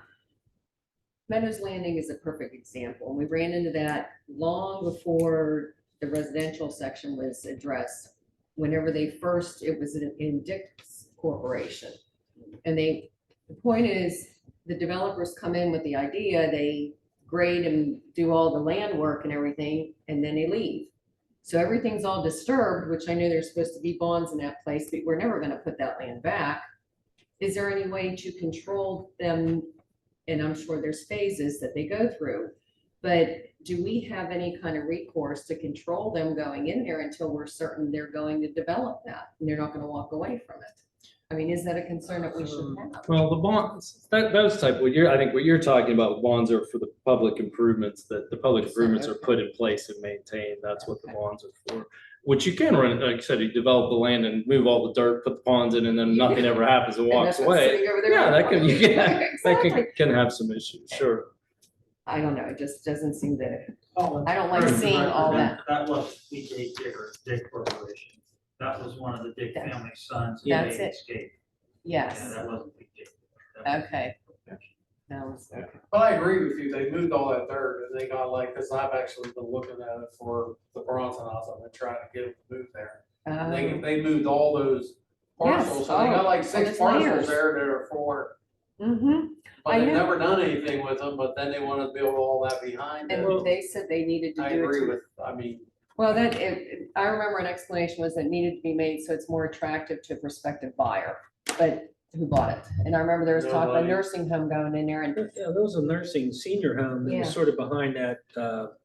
Meadows Landing is a perfect example. And we ran into that long before the residential section was addressed. Whenever it was in Dick's Corporation. And the point is, the developers come in with the idea, they grade and do all the land work and everything, and then they leave. So everything's all disturbed, which I know there's supposed to be bonds in that place, but we're never gonna put that land back. Is there any way to control them? And I'm sure there's phases that they go through, but do we have any kind of recourse to control them going in there until we're certain they're going to develop that and they're not gonna walk away from it? I mean, is that a concern that we should have? Well, the bonds, those type, I think what you're talking about, bonds are for the public improvements, that the public improvements are put in place and maintained. That's what the bonds are for. which you can run, like I said, you develop the land and move all the dirt, put the ponds in, and then nothing ever happens and And walks that's what's away. sitting over there. Yeah, that can, you can, that Exactly. can have some issues, sure. I don't know, it just doesn't seem to, Oh, I don't like seeing all that. That was PJ Digger, Dick Corporation. That was one of the Dick family sons. Yeah, and that's they it. escaped. Yes, Yeah, that wasn't PJ. That was- okay. That was, okay. But I agree with you, they moved all that dirt and they got like, cause I've actually been looking at it for the Bronson House, I've been trying to get them to move there. And they moved all those parcels, so they got like 6 it's parcels layers. there that are for, Mm-hmm, but I they've know. never done anything with them, but then they wanna build all that behind it. and they said they needed to I do it. agree to- with, I mean, Well, I remember an explanation was it needed to be made so it's more attractive to a prospective buyer, but who bought it? And I remember there was talk of a Nobody. nursing home going in there and, Yeah, there was a nursing senior home that Yeah. was sort of behind that,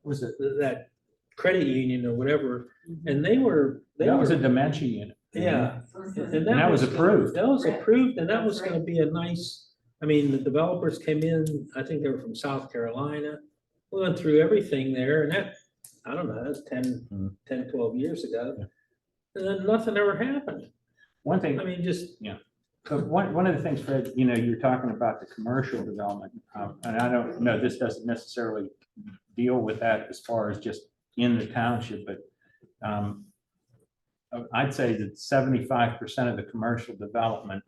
was it that credit union or whatever? And they were. That was a dementia unit. Yeah. And that was approved. That was approved, and that was That's gonna be a nice, I mean, the developers came in, I think they were from South Carolina. We went through everything there, and that, I don't know, that's 10, 12 years ago. And then nothing ever happened. One thing, I mean, just, so one of the things, Fred, you know, you're talking about the commercial development, and I don't know, this doesn't necessarily deal with that as far as just in the township, but I'd say that 75% of the commercial development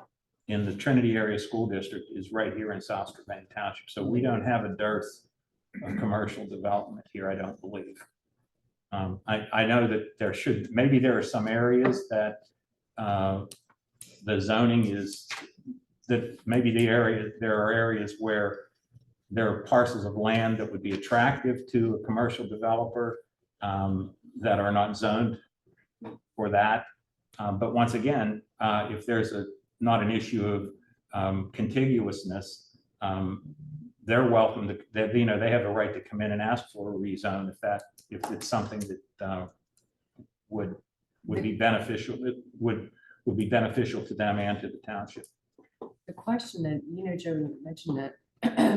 in the Trinity Area School District is right here in South Strabane Township. So we don't have a dearth of commercial development here, I don't believe. I know that there should, maybe there are some areas that the zoning is, that maybe there are areas where there are parcels of land that would be attractive to a commercial developer that are not zoned for that. But once again, if there's not an issue of contiguousness, they're welcome to, you know, they have a right to come in and ask for a rezone if it's something that would be beneficial, would be beneficial to them and to the township. the question that, Joe mentioned that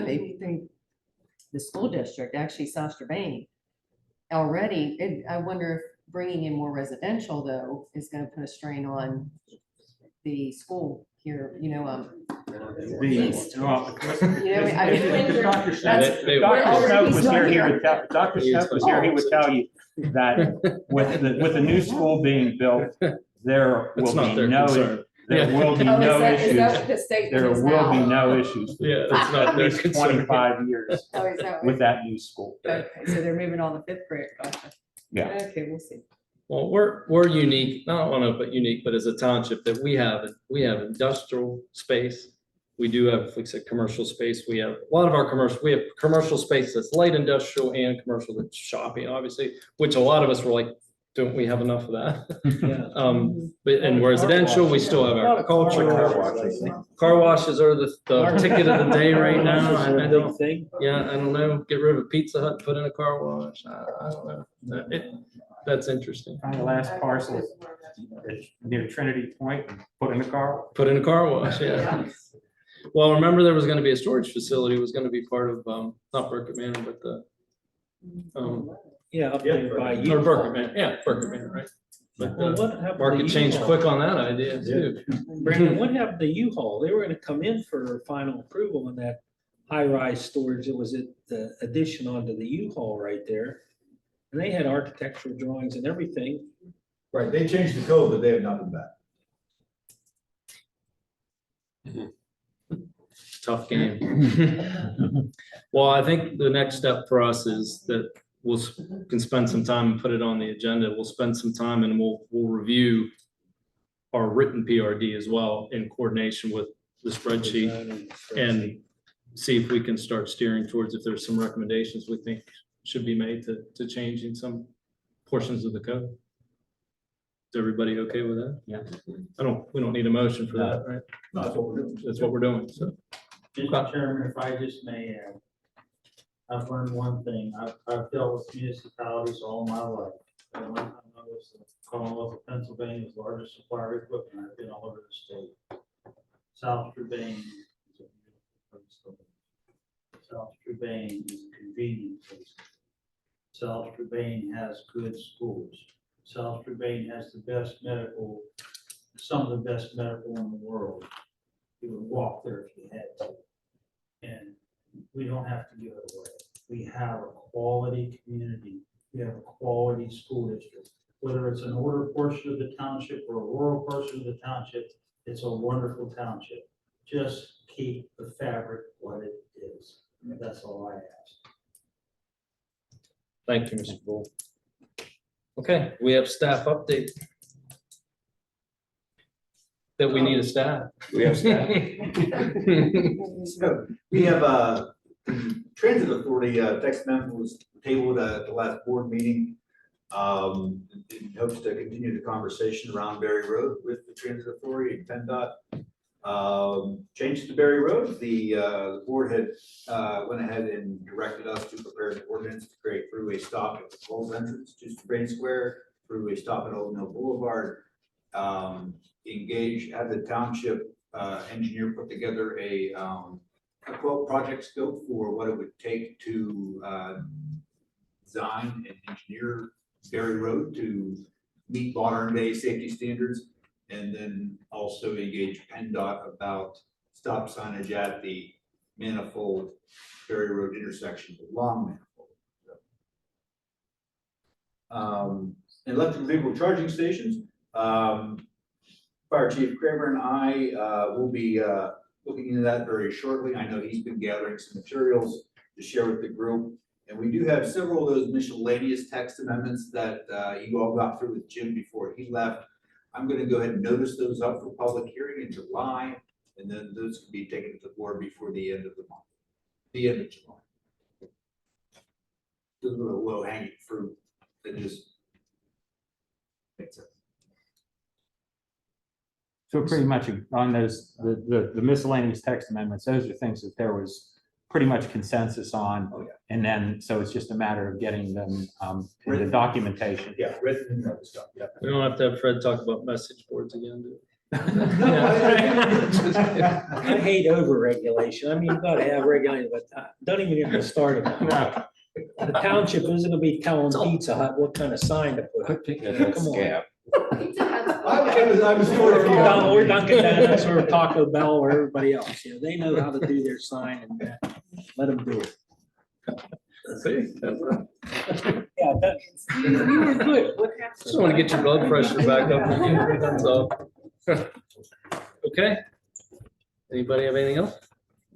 maybe the school district, actually South Strabane, already, I wonder if bringing in more residential though is gonna put a strain on the school here, east. Dr. That's- Snow was He's not here, here. Dr. Snow was here, he would tell you that with the new school being built, there It's will not be their no, concern. there will be Oh, no is that issues. what the statement There is will be now? no issues. Yeah, for that's not at their least concern. 25 years Oh, is that with what- that new school. Okay, so they're moving on the fifth grade, gotcha. Yeah. Okay, we'll see. Well, we're unique, not one of, but unique, but as a township that we have industrial space. We do have, like I said, commercial space. We have a lot of our we have commercial space that's light industrial and commercial that's shopping, obviously, which a lot of us were like, don't we have enough of that? yeah. But in residential, we still have our culture. Car washes are the ticket of the day right now. I Big don't, thing. yeah, I don't know. Get rid of a Pizza Hut, and put in a car wash. I don't know. That's interesting. Find the last parcel near Trinity Point and put in a car. Put in a car wash, yeah. Well, remember there was gonna be a storage facility, it was gonna be part of, not Burkett Manor, but the, Yeah, up there by you. or Burkett Manor, yeah, Burkett Manor, right? But, Well, what happened to market changed U-Haul? quick on that idea too. Brandon, what happened to U-Haul? They were gonna come in for final approval on that high-rise storage. It was the addition onto the U-Haul right there. And they had architectural drawings and everything. Right, they changed the code, but they have not been back. Tough game. Well, I think the next step for us is that can spend some time and put it on the agenda. We'll spend some time and we'll review our written PRD as well in coordination with the spreadsheet and see if we can start steering towards if there's some recommendations we think should be made to changing some portions of the code. Is everybody okay with that? Yeah. We don't need a motion for that, right? No, that's what we're doing. That's what we're doing, so. Mr. Chairman, if I just may add, I've learned one thing. I've dealt with municipalities all my life. At one time I was the Commonwealth of Pennsylvania's largest supplier of equipment. I've been all over the state. South Strabane is a beautiful place to live. South Strabane is a convenient place. South Strabane has good schools. South Strabane has the best medical, some of the best medical in the world. You would walk there if you had to. And we don't have to give it away. We have a quality community. We have a quality school district. Whether it's an older portion of the township or a rural portion of the township, it's a wonderful township. Just keep the fabric what it is. That's all I ask. Thank you, Mr. Bull. Okay, we have staff update. That we need a staff. We have staff. So, we have Transit Authority, text memo was tabled at the last board meeting. In hopes to continue the conversation around Berry Road with the Transit Authority and PennDOT. Change to Berry Road, the board had went ahead and directed us to prepare an ordinance to create freeway stop at the Falls entrance to Strabane Square, freeway stop at Old Mill Boulevard. Engage, have the township engineer put together a quote project scope for what it would take to design and engineer Berry Road to meet modern day safety standards. And then also engage PennDOT about stop signage at the Manifold Berry Road intersection with Long Manifold. Electric vehicle charging stations. Fire Chief Kramer and I will be looking into that very shortly. I know he's been gathering some materials to share with the group. And we do have several of those miscellaneous text amendments that you all got through with Jim before he left. I'm going to go ahead and notice those up for public hearing in July, and then those can be taken to the board before the end of the month, the end of July. Those are a low hanging fruit that just makes sense. So pretty much on those, the miscellaneous text amendments, those are things that there was pretty much consensus on. Oh, yeah. And then, so it's just a matter of getting them in the documentation. Yeah, written and other stuff, yeah. We don't have to have Fred talk about message boards again, do we? I hate over-regulation. I mean, you've got to have regulation, but don't even get me started on that. The township isn't gonna be telling Pizza Hut what kind of sign to put. Come on. I was sort of. Or Dunkin' Donuts or Taco Bell or everybody else, you know, they know how to do their sign and let them do it. See, that's right. Yeah, that's. You were good. What happened? Just want to get your blood pressure back up again, that's all. Okay. Anybody have anything else?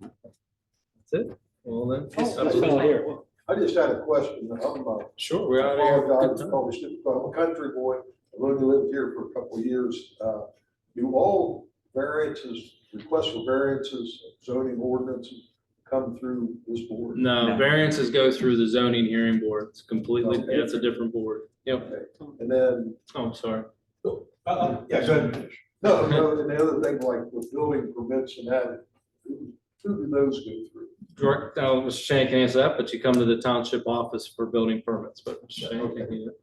That's it? Well then. Oh, here. I just had a question. Sure, we're out of here. apologize, probably should, I'm a country boy. I've only lived here for a couple of years. Do all variances, requests for variances, zoning ordinances come through this board? No, variances go through the zoning hearing board. It's completely, Okay. yeah, it's a different board. Yep. Okay. And then, Oh, I'm sorry. yeah, go ahead. No, and the other thing, like with building permits and that, who do those go through? Direct, Mr. Shane can answer that, but you come to the township office for building permits, but Mr. Shane can do it.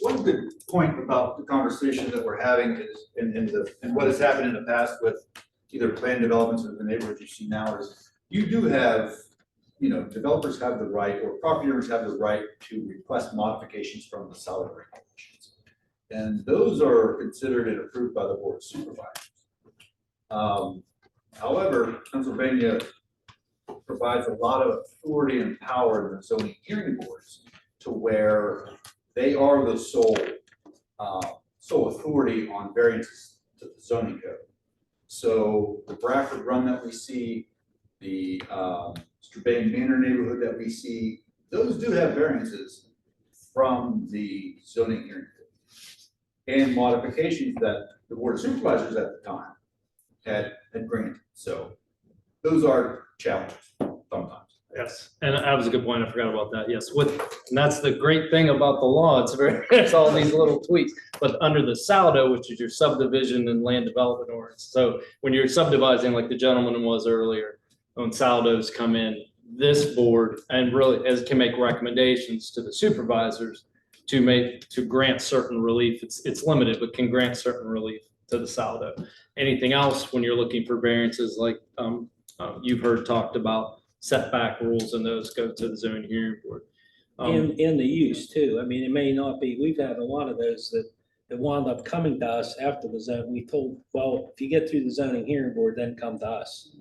One good point about the conversation that we're having is, and what has happened in the past with either planned developments or the neighborhoods you see now is, you do have, you know, developers have the right, or property owners have the right to request modifications from the solid regulations. And those are considered and approved by the board of supervisors. However, Pennsylvania provides a lot of authority and power in the zoning hearing boards to where they are the sole authority on variances to the zoning code. So the Bradford Run that we see, the Strabane Manor neighborhood that we see, those do have variances from the zoning hearing board and modifications that the board of supervisors at the time had granted. So those are challenges sometimes. Yes, and that was a good point. I forgot about that. Yes, and that's the great thing about the law. It's it's all these little tweaks, but under the SALDO, which is your subdivision and land development ordinance. So when you're subdividing, like the gentleman was earlier, when SALDOs come in, this board and really can make recommendations to the supervisors to grant certain relief. It's limited, but can grant certain relief to the SALDO. Anything else when you're looking for variances, like you've heard talked about setback rules, and those go to the zoning hearing board. And the use too. I mean, it may not be, we've had a lot of those that wound up coming to us after the zone. We told, well, if you get through the zoning hearing board, then come to us.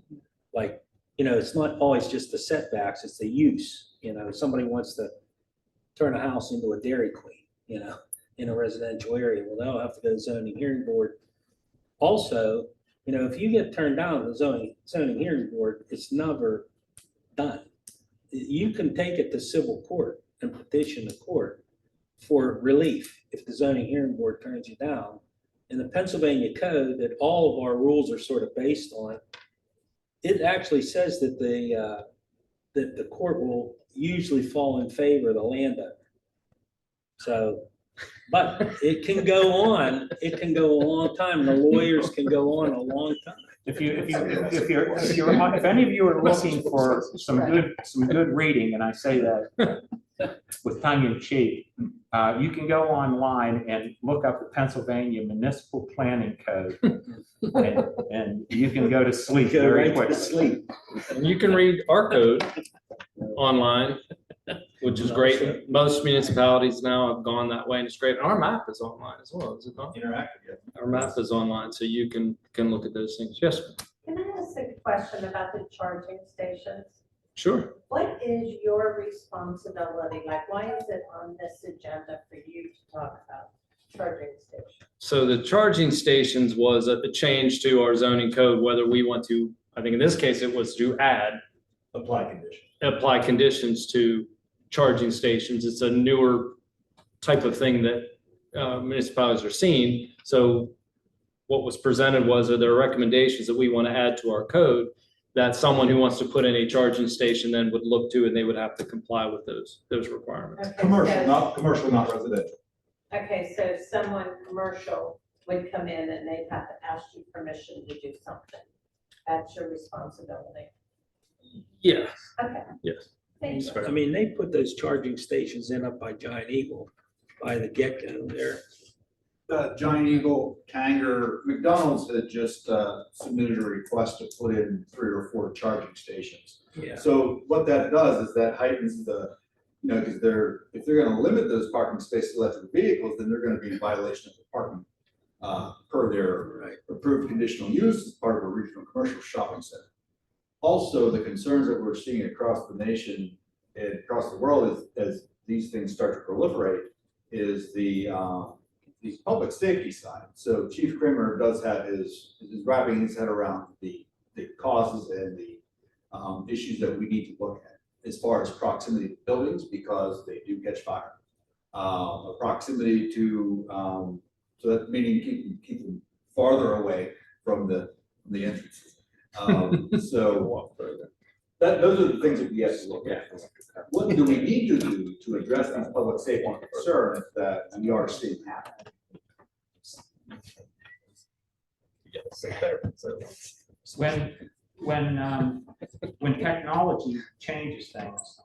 Like, it's not always just the setbacks, it's the use. Somebody wants to turn a house into a Dairy Queen, in a residential area. Well, they'll have to go to the zoning hearing board. Also, if you get turned down to the zoning hearing board, it's never done. You can take it to civil court and petition the court for relief if the zoning hearing board turns you down. In the Pennsylvania code that all of our rules are sort of based on, it actually says that the court will usually fall in favor of the landowner. So, but it can go on a long time, and the lawyers can go on a long time. If any of you are looking for some good reading, and I say that with tongue in cheek, you can go online and look up the Pennsylvania Municipal Planning Code, and you can go to sleep very quickly. And you can read our code online, which is great. Most municipalities now have gone that way, and it's great. Our map is online as well, is it not? Interactive, yeah. Our map is online, so you can look at those things. Yes, Can I ask a question about the charging stations? sure. What is your responsibility? Like, why is it on this agenda for you to talk about charging stations? So the charging stations was a change to our zoning code, whether we want to, I think in this case, it was to apply conditions to charging stations. It's a newer type of thing that municipalities are seeing. So what was presented was, are there recommendations that we want to add to our code that someone who wants to put in a charging station then would look to, and they would have to comply with those requirements. Okay, Commercial, so- not residential. Okay, so someone commercial would come in and they'd have to ask you permission to do something. That's your responsibility. Yeah, Okay, yes. thank you. I mean, they put those charging stations in up by Giant Eagle, by the get-go there. Giant Eagle, Tanger, McDonald's had just submitted a request to put in 3 or 4 charging stations. Yeah. So what that does is that heightens the, because if they're gonna limit those parking spaces to electric vehicles, then they're gonna be in violation of the parking per their approved conditional use as part of a regional commercial shopping center. Also, the concerns that we're seeing across the nation and across the world as these things start to proliferate is the public safety side. So Chief Kramer does have is wrapping his head around the causes and the issues that we need to look at as far as proximity to buildings, because they do catch fire. A proximity to, so that meaning keep them farther away from the entrances. So those are the things that we have to look at. What do we need to do to address these public safety concerns that we are seeing happen? When technology changes things,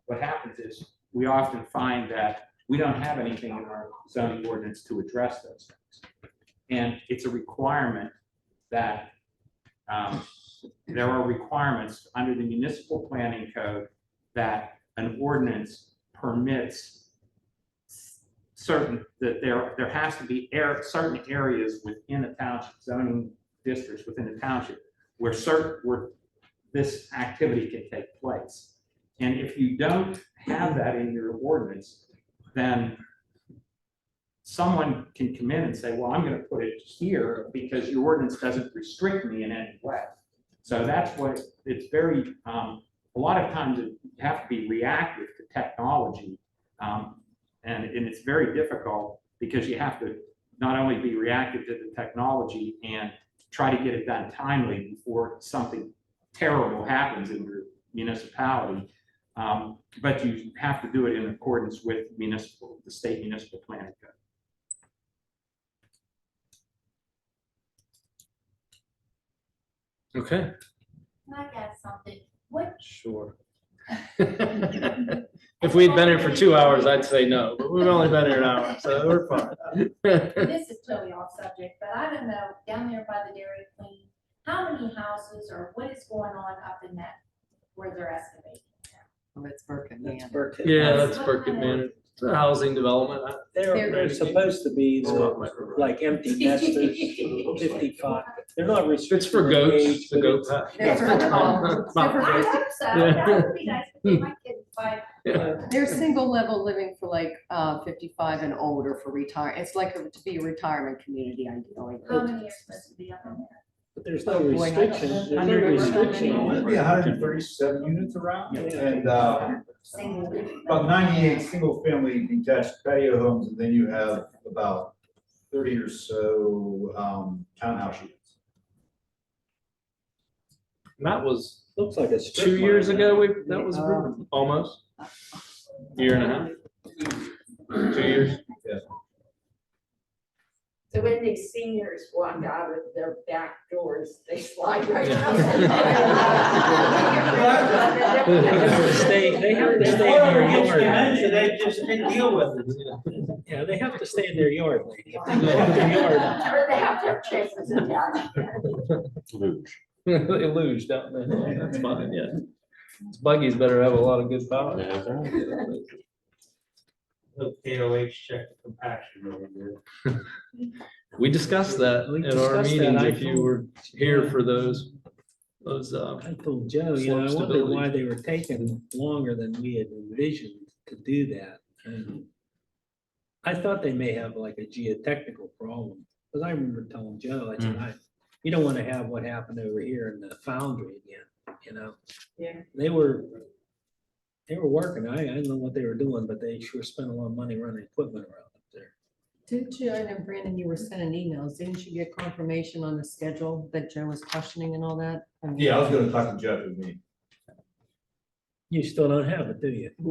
what happens is we often find that we don't have anything in our zoning ordinance to address those things. And it's a requirement that there are requirements under the municipal planning code that an ordinance permits that there has to be certain areas within a township, zoning districts within a township where this activity can take place. And if you don't have that in your ordinance, then someone can come in and say, well, I'm going to put it here because your ordinance doesn't restrict me in any way. So that's what it's very, a lot of times you have to be reactive to technology. And it's very difficult because you have to not only be reactive to the technology and try to get it done timely before something terrible happens in your municipality, but you have to do it in accordance with the state municipal planning code. Okay, Can I add something? What? sure. If we'd been here for 2 hours, I'd say no, but we've only been here an hour, so we're fine. This is totally off subject, but I don't know, down there by the Dairy Queen, how many houses or what is going on up in that where they're excavating? Oh, it's Burkett Manor. That's Burkett. Yeah, that's Burkett Manor. It's a housing development. They're supposed to be the, like empty nesters, 55. They're not restricted. It's for in goats, age, the but goat it's- pack. They're for dogs. They're for I dogs. hope so, that would be nice to get my kids by. They're single level living for like 55 and older for retire. It's like to be a retirement community ideally. How many are supposed to be up in there? But there's no Oh, boy, I don't restriction, know. there's no I never remember how restriction. many. on There'd it. be 137 units around, and Single. about 98 single-family detached patio homes, and then you have about 30 or so townhouse units. And that was Looks like a strip 2 years mall. ago, that was almost. Year and a half. 2 years. So when these seniors walk out of their back doors, they slide right They out. have to stay, they have to stay in their yard. So they just didn't deal with it. Yeah, they have to stay in their yard. If they go out their yard, Or they have their chases in there. They lose, don't they? That's fine, yeah. Buggies better have a lot of good power. Look, KOH check the compaction over there. We discussed that We at our discussed that. meetings, I if you told- were here for those, I told Joe, you know, I Slope wondered stability. why they were taking longer than we had envisioned to do that. And I thought they may have like a geotechnical problem, because I remember telling Joe, I said, you don't want to have what happened over here in the foundry again, you know? Yeah. They were working, I didn't know what they were doing, but they sure spent a lot of money running equipment around up there. Didn't you, I know Brandon, you were sending emails. Didn't you get confirmation on the schedule that Joe was questioning and all that? I mean- Yeah, I was gonna talk to Jeff with me. You still don't have it, do you? I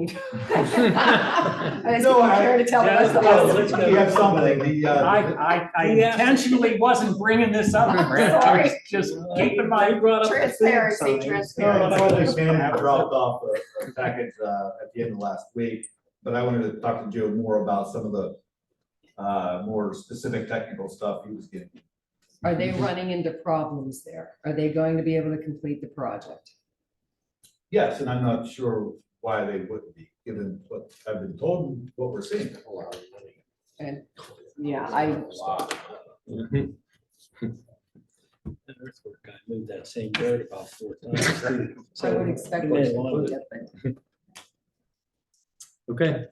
was No, trying to tell the rest of us. We have something, I Yeah. intentionally wasn't bringing this up, Brent. I was Sorry. just keeping my. brought up the food Transparency, signs. transparency. Unfortunately, Stan had dropped off a package at the end of last week, but I wanted to talk to Joe more about some of the more specific technical stuff he was getting. Are they running into problems there? Are they going to be able to complete the project? Yes, and I'm not sure why they wouldn't be, given what I've been told and what we're seeing. And, yeah, I, The earthwork guy moved that same dirt about 4 times. too. I So would expect. he them may to want complete to- it, but- Okay,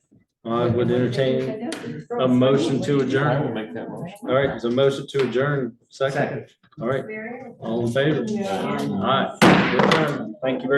I would entertain a motion to adjourn. make that motion. All right, there's a motion to adjourn, second. All right, all in favor? All right, we're adjourned. Thank you very much.